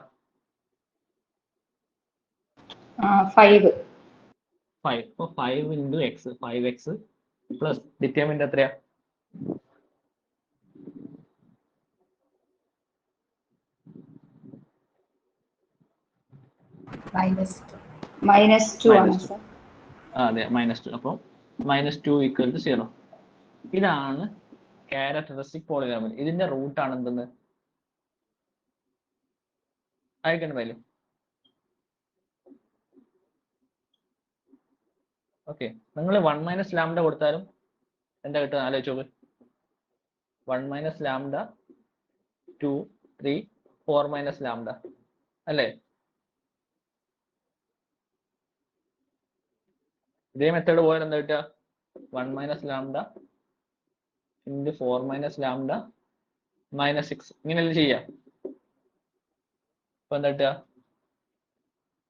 5. 5. അപ്പൊ 5 into X 5x plus determinant എത്രയാ? -2 ആണ് സർ. അതെ -2. അപ്പോൾ -2 ഈക്വൽ ടു 0. ഇതാണ് ക്യാരക്ടറിസ്റ്റിക് പോളിനോമിയൽ. ഇതിന്റെ റൂട്ടാണ് എന്തെന്ന്? Eigen value. ഓക്കെ, നിങ്ങൾ 1 മൈനസ് ലാംഡ കൊടുത്താലും എന്താ കിട്ടുക ആലോചിച്ച് നോക്ക്. 1 മൈനസ് ലാംഡ 2 3 4 മൈനസ് ലാംഡ അല്ലേ? ഇതേ മെത്തേഡ് പോയാൽ എന്താ കിട്ടുക? 1 minus lambda into 4 minus lambda minus 6 ഇങ്ങനെയല്ലേ ചെയ്യുക? അപ്പൊ എന്താ കിട്ടുക?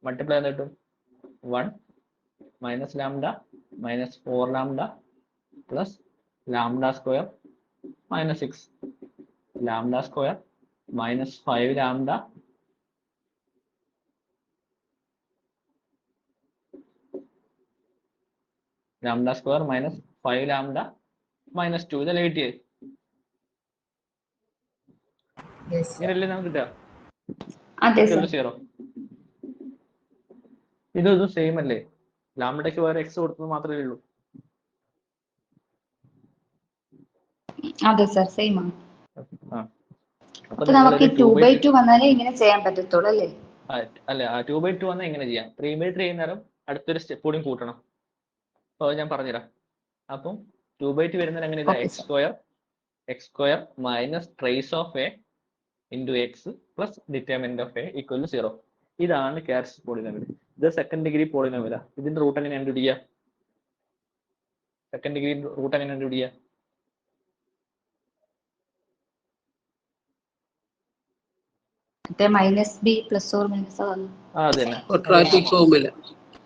മൾട്ടിപ്ലൈ എന്താ കിട്ടും? 1 minus lambda minus 4 lambda plus lambda square minus 6 lambda square minus 5 lambda lambda square minus 5 lambda minus 2. ഇതല്ലേ കിട്ടിയേ? ഇങ്ങനെയല്ലേ നമുക്ക് കിട്ടുക? അതെ സർ. 0. ഇതും സെയിം അല്ലേ? ലാംഡയ്ക്ക് വേറെ എക്സ് കൊടുത്തത് മാത്രമേ ഉള്ളൂ. അതെ സർ, സെയിം ആണ്. അപ്പൊ അപ്പൊ നമുക്ക് 2/2 വന്നാലേ ഇങ്ങനെ ചെയ്യാൻ പറ്റത്തുള്ളൂ അല്ലേ? അല്ല 2/2 വന്നാൽ എങ്ങനെ ചെയ്യാം? 3/3 ചെയ്യുന്നേരം അടുത്തൊരു സ്റ്റെപ്പ് കൂടി കൂട്ടണം. അപ്പോൾ ഞാൻ പറഞ്ഞുതരാം. അപ്പം 2/2 വരുന്നേരം എങ്ങനെ Okay, x² minus trace of A into X plus determinant of A equal to 0. ഇതാണ് ക്യാരക്ടറിസ്റ്റിക് പോളിനോമിയൽ. ഇത് സെക്കൻഡ് ഡിഗ്രി പോളിനോമിയലാ. ഇതിന്റെ റൂട്ട് എങ്ങനെ കണ്ടുപിടിക്കുക? സെക്കൻഡ് ഡിഗ്രി റൂട്ട് എങ്ങനെ കണ്ടുപിടിക്കുക? -b പ്ലസ് ഓർ മൈനസ് ആണ്. അത് തന്നെ ക്വാഡ്രാറ്റിക് ഫോർമുല.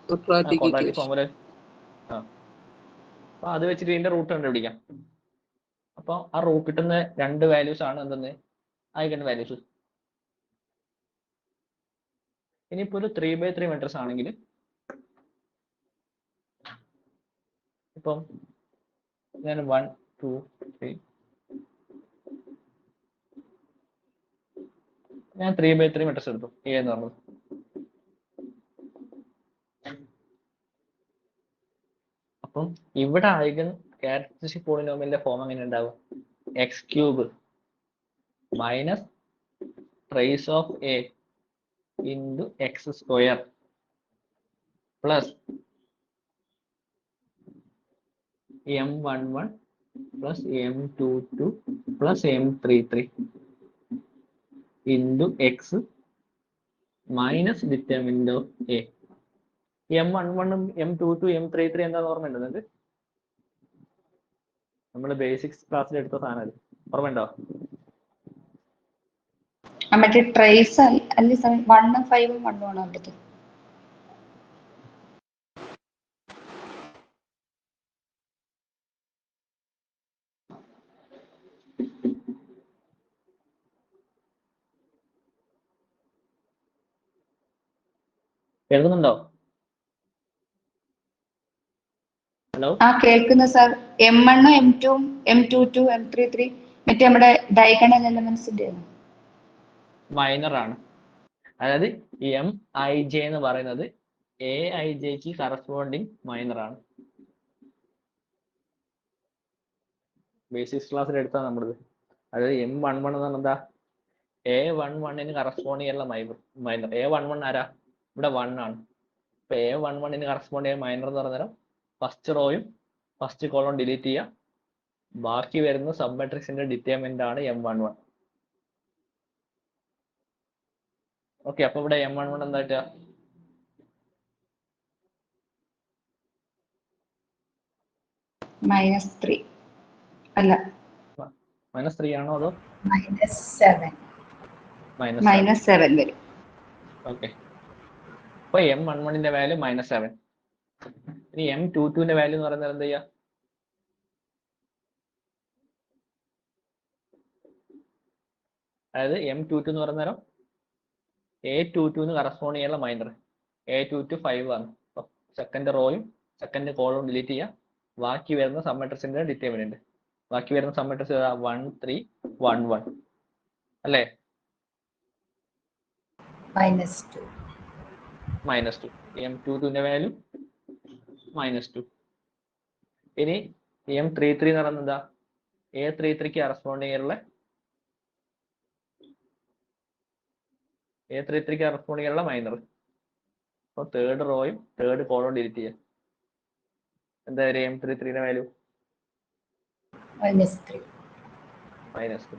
Quadratic formula. അപ്പൊ അത് വെച്ചിട്ട് ഇതിന്റെ റൂട്ട് കണ്ടുപിടിക്കാം. അപ്പൊ ആ റൂട്ട് കിട്ടുന്ന 2 വാല്യൂസ് ആണ് എന്തെന്ന്? Eigen values. ഇനിയിപ്പോ ഒരു 3/3 മെട്രിക്സ് ആണെങ്കിൽ ഇപ്പം ഞാൻ 1 2 3 ഞാൻ 3/3 മെട്രിക്സ് എടുത്തു. എ എന്ന് പറഞ്ഞത്. അപ്പം ഇവിടെ ഐഗൺ ക്യാരക്ടറിസ്റ്റിക് പോളിനോമിയലിന്റെ ഫോം എങ്ങനെ ഉണ്ടാവും? x³ minus trace of A into x² plus m11 plus m22 plus m33 into X minus determinant of A. m11 m22 m33 എന്താന്ന് ഓർമ്മയുണ്ടോ നിങ്ങൾക്ക്? നമ്മൾ ബേസിക്സ് ക്ലാസ്സിൽ എടുത്ത സാധനം അത് ഓർമ്മയുണ്ടോ? മറ്റേ ട്രേസ് അല്ലേ സർ? 1 ഉം 5 ഉം 1 ആണ് അടുത്തത്. കേൾക്കുന്നുണ്ടോ? ഹലോ? ആ കേൾക്കുന്നു sir. M1 M2 M22 M33 മറ്റേ നമ്മുടെ ഡയഗണൽ എലമെന്റ്സിന്റെ മൈനർ ആണ്. അതായത് MIJ എന്ന് പറയുന്നത് AIJക്ക് കറസ്പോണ്ടിങ് മൈനർ ആണ്. ബേസിക്സ് ക്ലാസ്സിൽ എടുത്താൽ നമ്മളത്. അതായത് M11 എന്ന് പറഞ്ഞാൽ എന്താ? A11ന് കറസ്പോണ്ട് ചെയ്യാനുള്ള മൈനർ. A11 ആരാ? ഇവിടെ 1 ആണ്. ഇപ്പൊ A11ന് കറസ്പോണ്ട് ചെയ്യാൻ മൈനർ എന്ന് പറഞ്ഞാൽ ഫസ്റ്റ് റോയും ഫസ്റ്റ് കോളം ഡിലീറ്റ് ചെയ്യുക, ബാക്കി വരുന്ന സബ് മെട്രിക്സിന്റെ ഡിറ്റർമിനന്റ് ആണ് M11. ഓക്കെ, അപ്പൊ ഇവിടെ M11 എന്താ കിട്ടുക? -3 അല്ല -3 ആണോ അതോ -7 -7 വരും. ഓക്കെ, അപ്പൊ M11ന്റെ വാല്യൂ -7. ഇനി M22ന്റെ വാല്യൂ എന്ന് പറയുന്നത് എന്ത് ചെയ്യാ? അതായത് M22 എന്ന് പറയുന്നേരം A22ന് കറസ്പോണ്ട് ചെയ്യാനുള്ള മൈനർ A22 5 ആണ്. അപ്പൊ സെക്കൻഡ് റോയും സെക്കൻഡ് കോളവും ഡിലീറ്റ് ചെയ്യുക, ബാക്കി വരുന്ന സബ് മെട്രിക്സിന്റെ ഡിറ്റർമിനന്റ്. ബാക്കി വരുന്ന സബ് മെട്രിക്സ് 1 3 1 1 അല്ലേ? -2 -2. M22ന്റെ വാല്യൂ -2. ഇനി M33 എന്ന് പറയുന്നത് എന്താ? A33ക്ക് കറസ്പോണ്ട് ചെയ്യാനുള്ള മൈനർ. അപ്പൊ തേർഡ് റോയും തേർഡ് കോളവും ഡിലീറ്റ് ചെയ്യുക. എന്താ വരിക M33ന്റെ വാല്യൂ? -3 -2.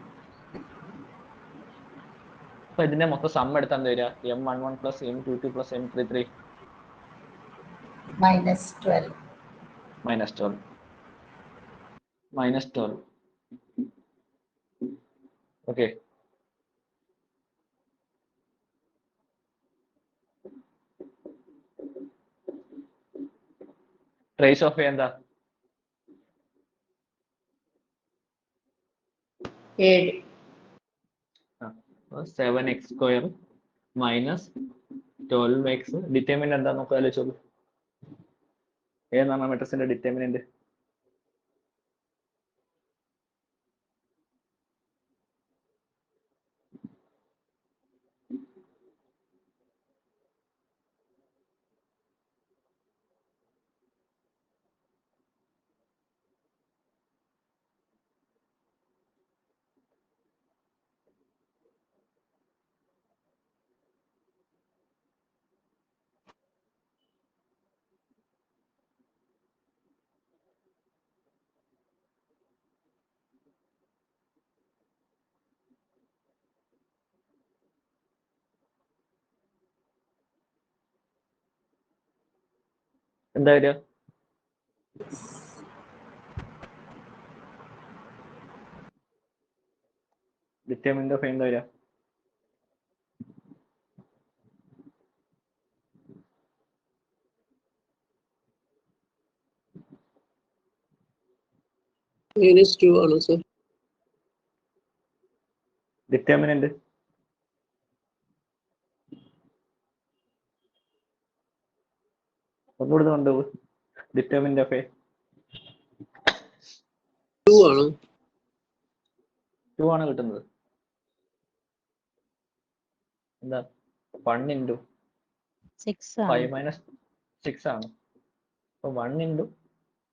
അപ്പൊ ഇതിന്റെ മൊത്തം സം എടുത്താൽ എന്താ വരിക? M11 plus M22 plus M33 -12 -12. Okay, trace of എന്താ? 7. 7x² minus 12x. ഡിറ്റർമിനന്റ് എന്താ നമുക്ക് ആലോചിച്ചോളൂ. ഏതാണ് മെട്രിക്സിന്റെ ഡിറ്റർമിനന്റ്? എന്താ വരിക? ഡിറ്റർമിനന്റ് ഓഫ് എന്താ വരിക? -2 ആണ് സർ. ഡിറ്റർമിനന്റ് ഒന്നുകൂടി കൊണ്ടുപോകും. ഡിറ്റർമിനന്റ് ഓഫ് 2 ആണ്. 2 ആണ് കിട്ടുന്നത്. എന്താ? 1 × 6 5 - 6 ആണ്. അപ്പൊ 1 ×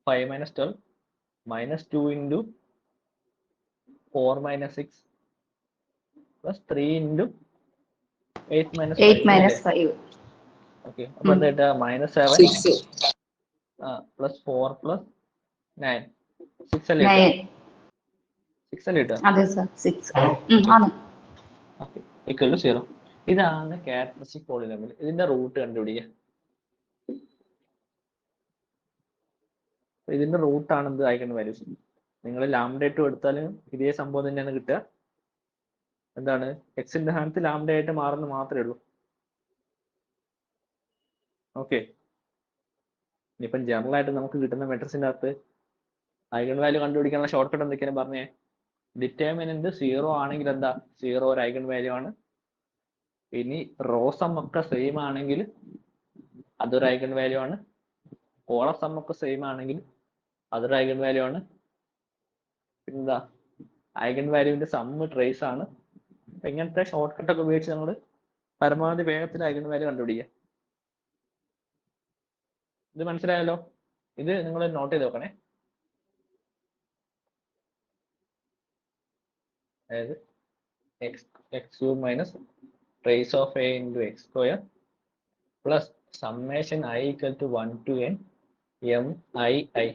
5 - 12 -2 × 4 - 6 പ്ലസ് 3 × 8 - 5. 8 - 5. ഓക്കെ, അപ്പൊ എന്താ കിട്ടുക? -7 6 പ്ലസ് 4 പ്ലസ് 9 6 അല്ലേ കിട്ടുക? 9. 6 അല്ലേ കിട്ടുക? അതെ സാർ 6 ആണ്. Okay, equal to 0. ഇതാണ് ക്യാരക്ടറിസ്റ്റിക് പോളിനോമിയൽ. ഇതിന്റെ റൂട്ട് കണ്ടുപിടിക്കുക. ഇതിന്റെ റൂട്ടാണ് എന്ത് ഐഗൺ വാല്യൂസ്. നിങ്ങൾ λ2 എടുത്താലും ഇതേ സംഭവം തന്നെയാണ് കിട്ടുക. എന്താണ്? എക്സിന്റെ സ്ഥാനത്ത് λ8 മാറുന്നത് മാത്രമേ ഉള്ളൂ. ഓക്കെ, ഇനിയിപ്പം ജനറൽ ആയിട്ട് നമുക്ക് കിട്ടുന്ന മെട്രിക്സിന്റെ അകത്ത് ഐഗൺ വാല്യൂ കണ്ടുപിടിക്കാനുള്ള ഷോർട്ട് കട്ട് എന്തൊക്കെയാണ് പറഞ്ഞേ? ഡിറ്റർമിനന്റ് 0 ആണെങ്കിൽ എന്താ? 0 ഒരു ഐഗൺ വാല്യൂ ആണ്. ഇനി റോ സം ഒക്കെ സെയിം ആണെങ്കിൽ അതൊരു ഐഗൺ വാല്യൂ ആണ്. കോളം സം ഒക്കെ സെയിം ആണെങ്കിൽ അതൊരു ഐഗൺ വാല്യൂ ആണ്. പിന്നെന്താ, ഐഗൺ വാല്യൂവിന്റെ സമ്മ് ട്രേസ് ആണ്. ഇങ്ങനത്തെ ഷോർട്ട് കട്ട് ഒക്കെ ഉപയോഗിച്ച് നമ്മൾ പരമാവധി വേഗത്തിൽ ഐഗൺ വാല്യൂ കണ്ടുപിടിക്കുക. ഇത് മനസ്സിലായല്ലോ? ഇത് നിങ്ങൾ നോട്ട് ചെയ്ത് നോക്കണേ. അതായത് X cube minus trace of A into X square plus summation I equal to 1 to n m I I.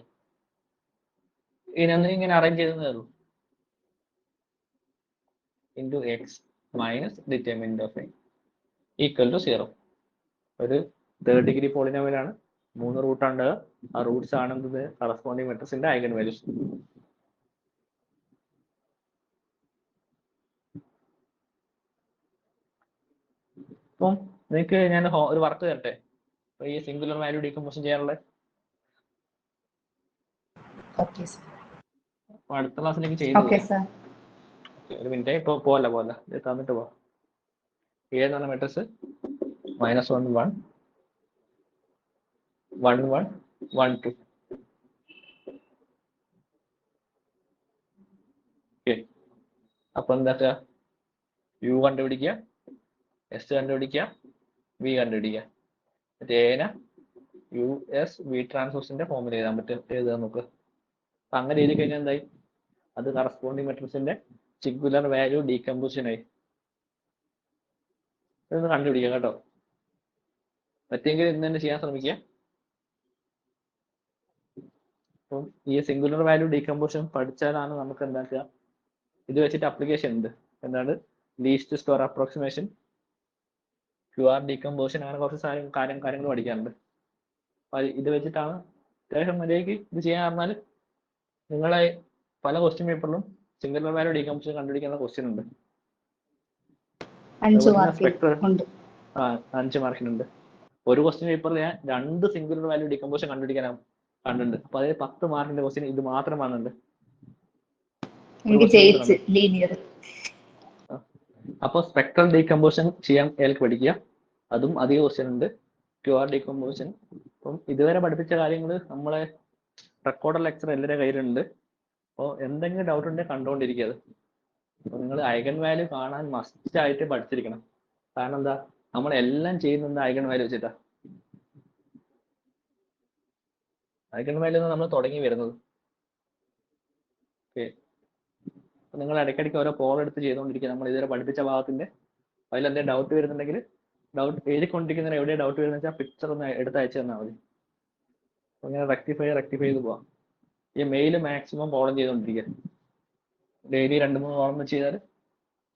ഇതിനൊന്നും ഇങ്ങനെ അറേഞ്ച് ചെയ്തേ ഉള്ളൂ. Into X minus determinant of A equal to 0. ഒരു 3rd ഡിഗ്രി പോളിനോമിയൽ ആണ്. 3 root ഉണ്ട്. ആ Roots ആണ് corresponding മെട്രിക്സിന്റെ ഐഗൺ വാല്യൂസ്. അപ്പം നിങ്ങൾക്ക് ഞാൻ ഒരു വർക്ക് തരട്ടെ, അപ്പൊ ഈ സിംഗുലർ വാല്യൂ ഡീകമ്പോസിഷൻ ചെയ്യാനുള്ള. Okay, sir. അപ്പൊ അടുത്ത ക്ലാസ്സിലേക്ക് ചെയ്തു. Okay sir. ഒരു മിനിറ്റ്, ഇപ്പൊ പോലെ ഇത് തന്നിട്ട് പോവാം. എ എന്ന് പറഞ്ഞ മെട്രിക്സ് -1 1 1 1 1 2. ഓക്കെ, അപ്പൊ എന്താ, യു കണ്ടുപിടിക്കുക, എസ് കണ്ടുപിടിക്കുക, വി കണ്ടുപിടിക്കുക. മറ്റേ എനെ യു എസ് വി ട്രാൻസ്പോസിന്റെ ഫോമിൽ എഴുതാൻ പറ്റും. എഴുതാൻ നോക്കുക. അപ്പൊ അങ്ങനെ എഴുതി കഴിഞ്ഞാൽ എന്തായി, അത് കറസ്പോണ്ടിങ് മെട്രിക്സിന്റെ സിംഗുലർ വാല്യൂ ഡീകമ്പോസിഷൻ ആയി. ഇതൊന്ന് കണ്ടുപിടിക്കുക കേട്ടോ. പറ്റുമെങ്കിൽ ഇന്ന് തന്നെ ചെയ്യാൻ ശ്രമിക്കുക. അപ്പം ഈ സിംഗുലർ വാല്യൂ ഡീകമ്പോസിഷൻ പഠിച്ചാലാണ് നമുക്ക് എന്താക്കുക, ഇത് വെച്ചിട്ട് അപ്ലിക്കേഷൻ ഉണ്ട്. എന്താണ് least square approximation, QR decomposition, അങ്ങനെ കുറച്ച് കാര്യങ്ങൾ പഠിക്കാറുണ്ട്. അപ്പൊ ഇത് വെച്ചിട്ടാണ് അത്യാവശ്യം മര്യാദയ്ക്ക് ഇത് ചെയ്യാൻ പറഞ്ഞാൽ നിങ്ങളെ പല ക്വസ്റ്റ്യൻ പേപ്പറിലും സിംഗുലർ വാല്യൂ ഡീകമ്പോസിഷൻ കണ്ടുപിടിക്കുന്ന ക്വസ്റ്റ്യൻ ഉണ്ട്. 5 5 മാർക്കിൽ മാർക്കിനുണ്ട്. ഒരു ക്വസ്റ്റ്യൻ പേപ്പറിൽ ഞാൻ 2 സിംഗുലർ വാല്യൂ ഡീകമ്പോസിഷൻ കണ്ടുപിടിക്കാനാണ് കണ്ടിട്ടുണ്ട്. അപ്പൊ അതായത് 10 മാർക്കിന്റെ ക്വസ്റ്റ്യൻ ഇത് മാത്രം വന്നിട്ടുണ്ട്. എനിക്ക് ജയിച്ച് ലീനിയർ. അപ്പൊ സ്പെക്ട്രൽ ഡീകമ്പോസിഷൻ ചെയ്യാൻ ഏൽക്ക് പഠിക്കുക. അതും അധിക ക്വസ്റ്റ്യൻ ഉണ്ട്. QR ഡീകമ്പോസിഷൻ അപ്പം ഇതുവരെ പഠിപ്പിച്ച കാര്യങ്ങൾ നമ്മളെ റെക്കോർഡർ ലെക്ചർ എല്ലാവരുടെ കയ്യിലുണ്ട്. അപ്പോൾ എന്തെങ്കിലും ഡൗട്ട് ഉണ്ടെങ്കിൽ കണ്ടുകൊണ്ടിരിക്കുക. അപ്പൊ നിങ്ങൾ ഐഗൺ വാല്യൂ കാണാൻ മസ്റ്റ് ആയിട്ട് പഠിച്ചിരിക്കണം. കാരണം എന്താ, നമ്മളെല്ലാം ചെയ്യുന്നത് ഐഗൺ വാല്യൂ വെച്ചിട്ടാ. ഐഗൺ വാല്യൂ നമ്മൾ തുടങ്ങി വരുന്നത്. ഓക്കെ, നിങ്ങൾ ഇടയ്ക്കിടയ്ക്ക് ഓരോ പോൾ എടുത്ത് ചെയ്തുകൊണ്ടിരിക്കുക. നമ്മൾ ഇതുവരെ പഠിപ്പിച്ച ഭാഗത്തിന്റെ അതിൽ എന്തെങ്കിലും ഡൗട്ട് വരുന്നുണ്ടെങ്കിൽ ഡൗട്ട് എഴുതിക്കൊണ്ടിരിക്കുന്നതിന് എവിടെ ഡൗട്ട് വരുന്ന വെച്ചാൽ പിക്ചർ ഒന്ന് എടുത്ത് അയച്ചു തന്നാൽ മതി. അങ്ങനെ റെക്ടിഫൈ ചെയ്ത് പോവാം. ഈ മെയിൽ മാക്സിമം പ്രോബ്ലം ചെയ്തുകൊണ്ടിരിക്കുക. ഡെയിലി 2-3 പ്രോബ്ലം ചെയ്താൽ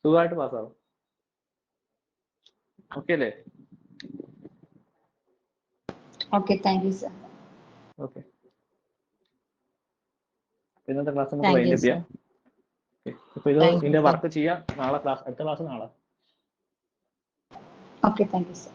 സുഖമായിട്ട് പാസ്സാവും. ഓക്കെ അല്ലേ? Okay, thank you sir. Okay, ഇന്നത്തെ ക്ലാസ് നമുക്ക് Thank you, വൈൻഡപ്പ് ചെയ്യാം. അപ്പൊ ഇത് Thank you, ഇതിന്റെ sir. വർക്ക് ചെയ്യാം. അടുത്ത ക്ലാസ് നാളെ. Okay, thank you sir.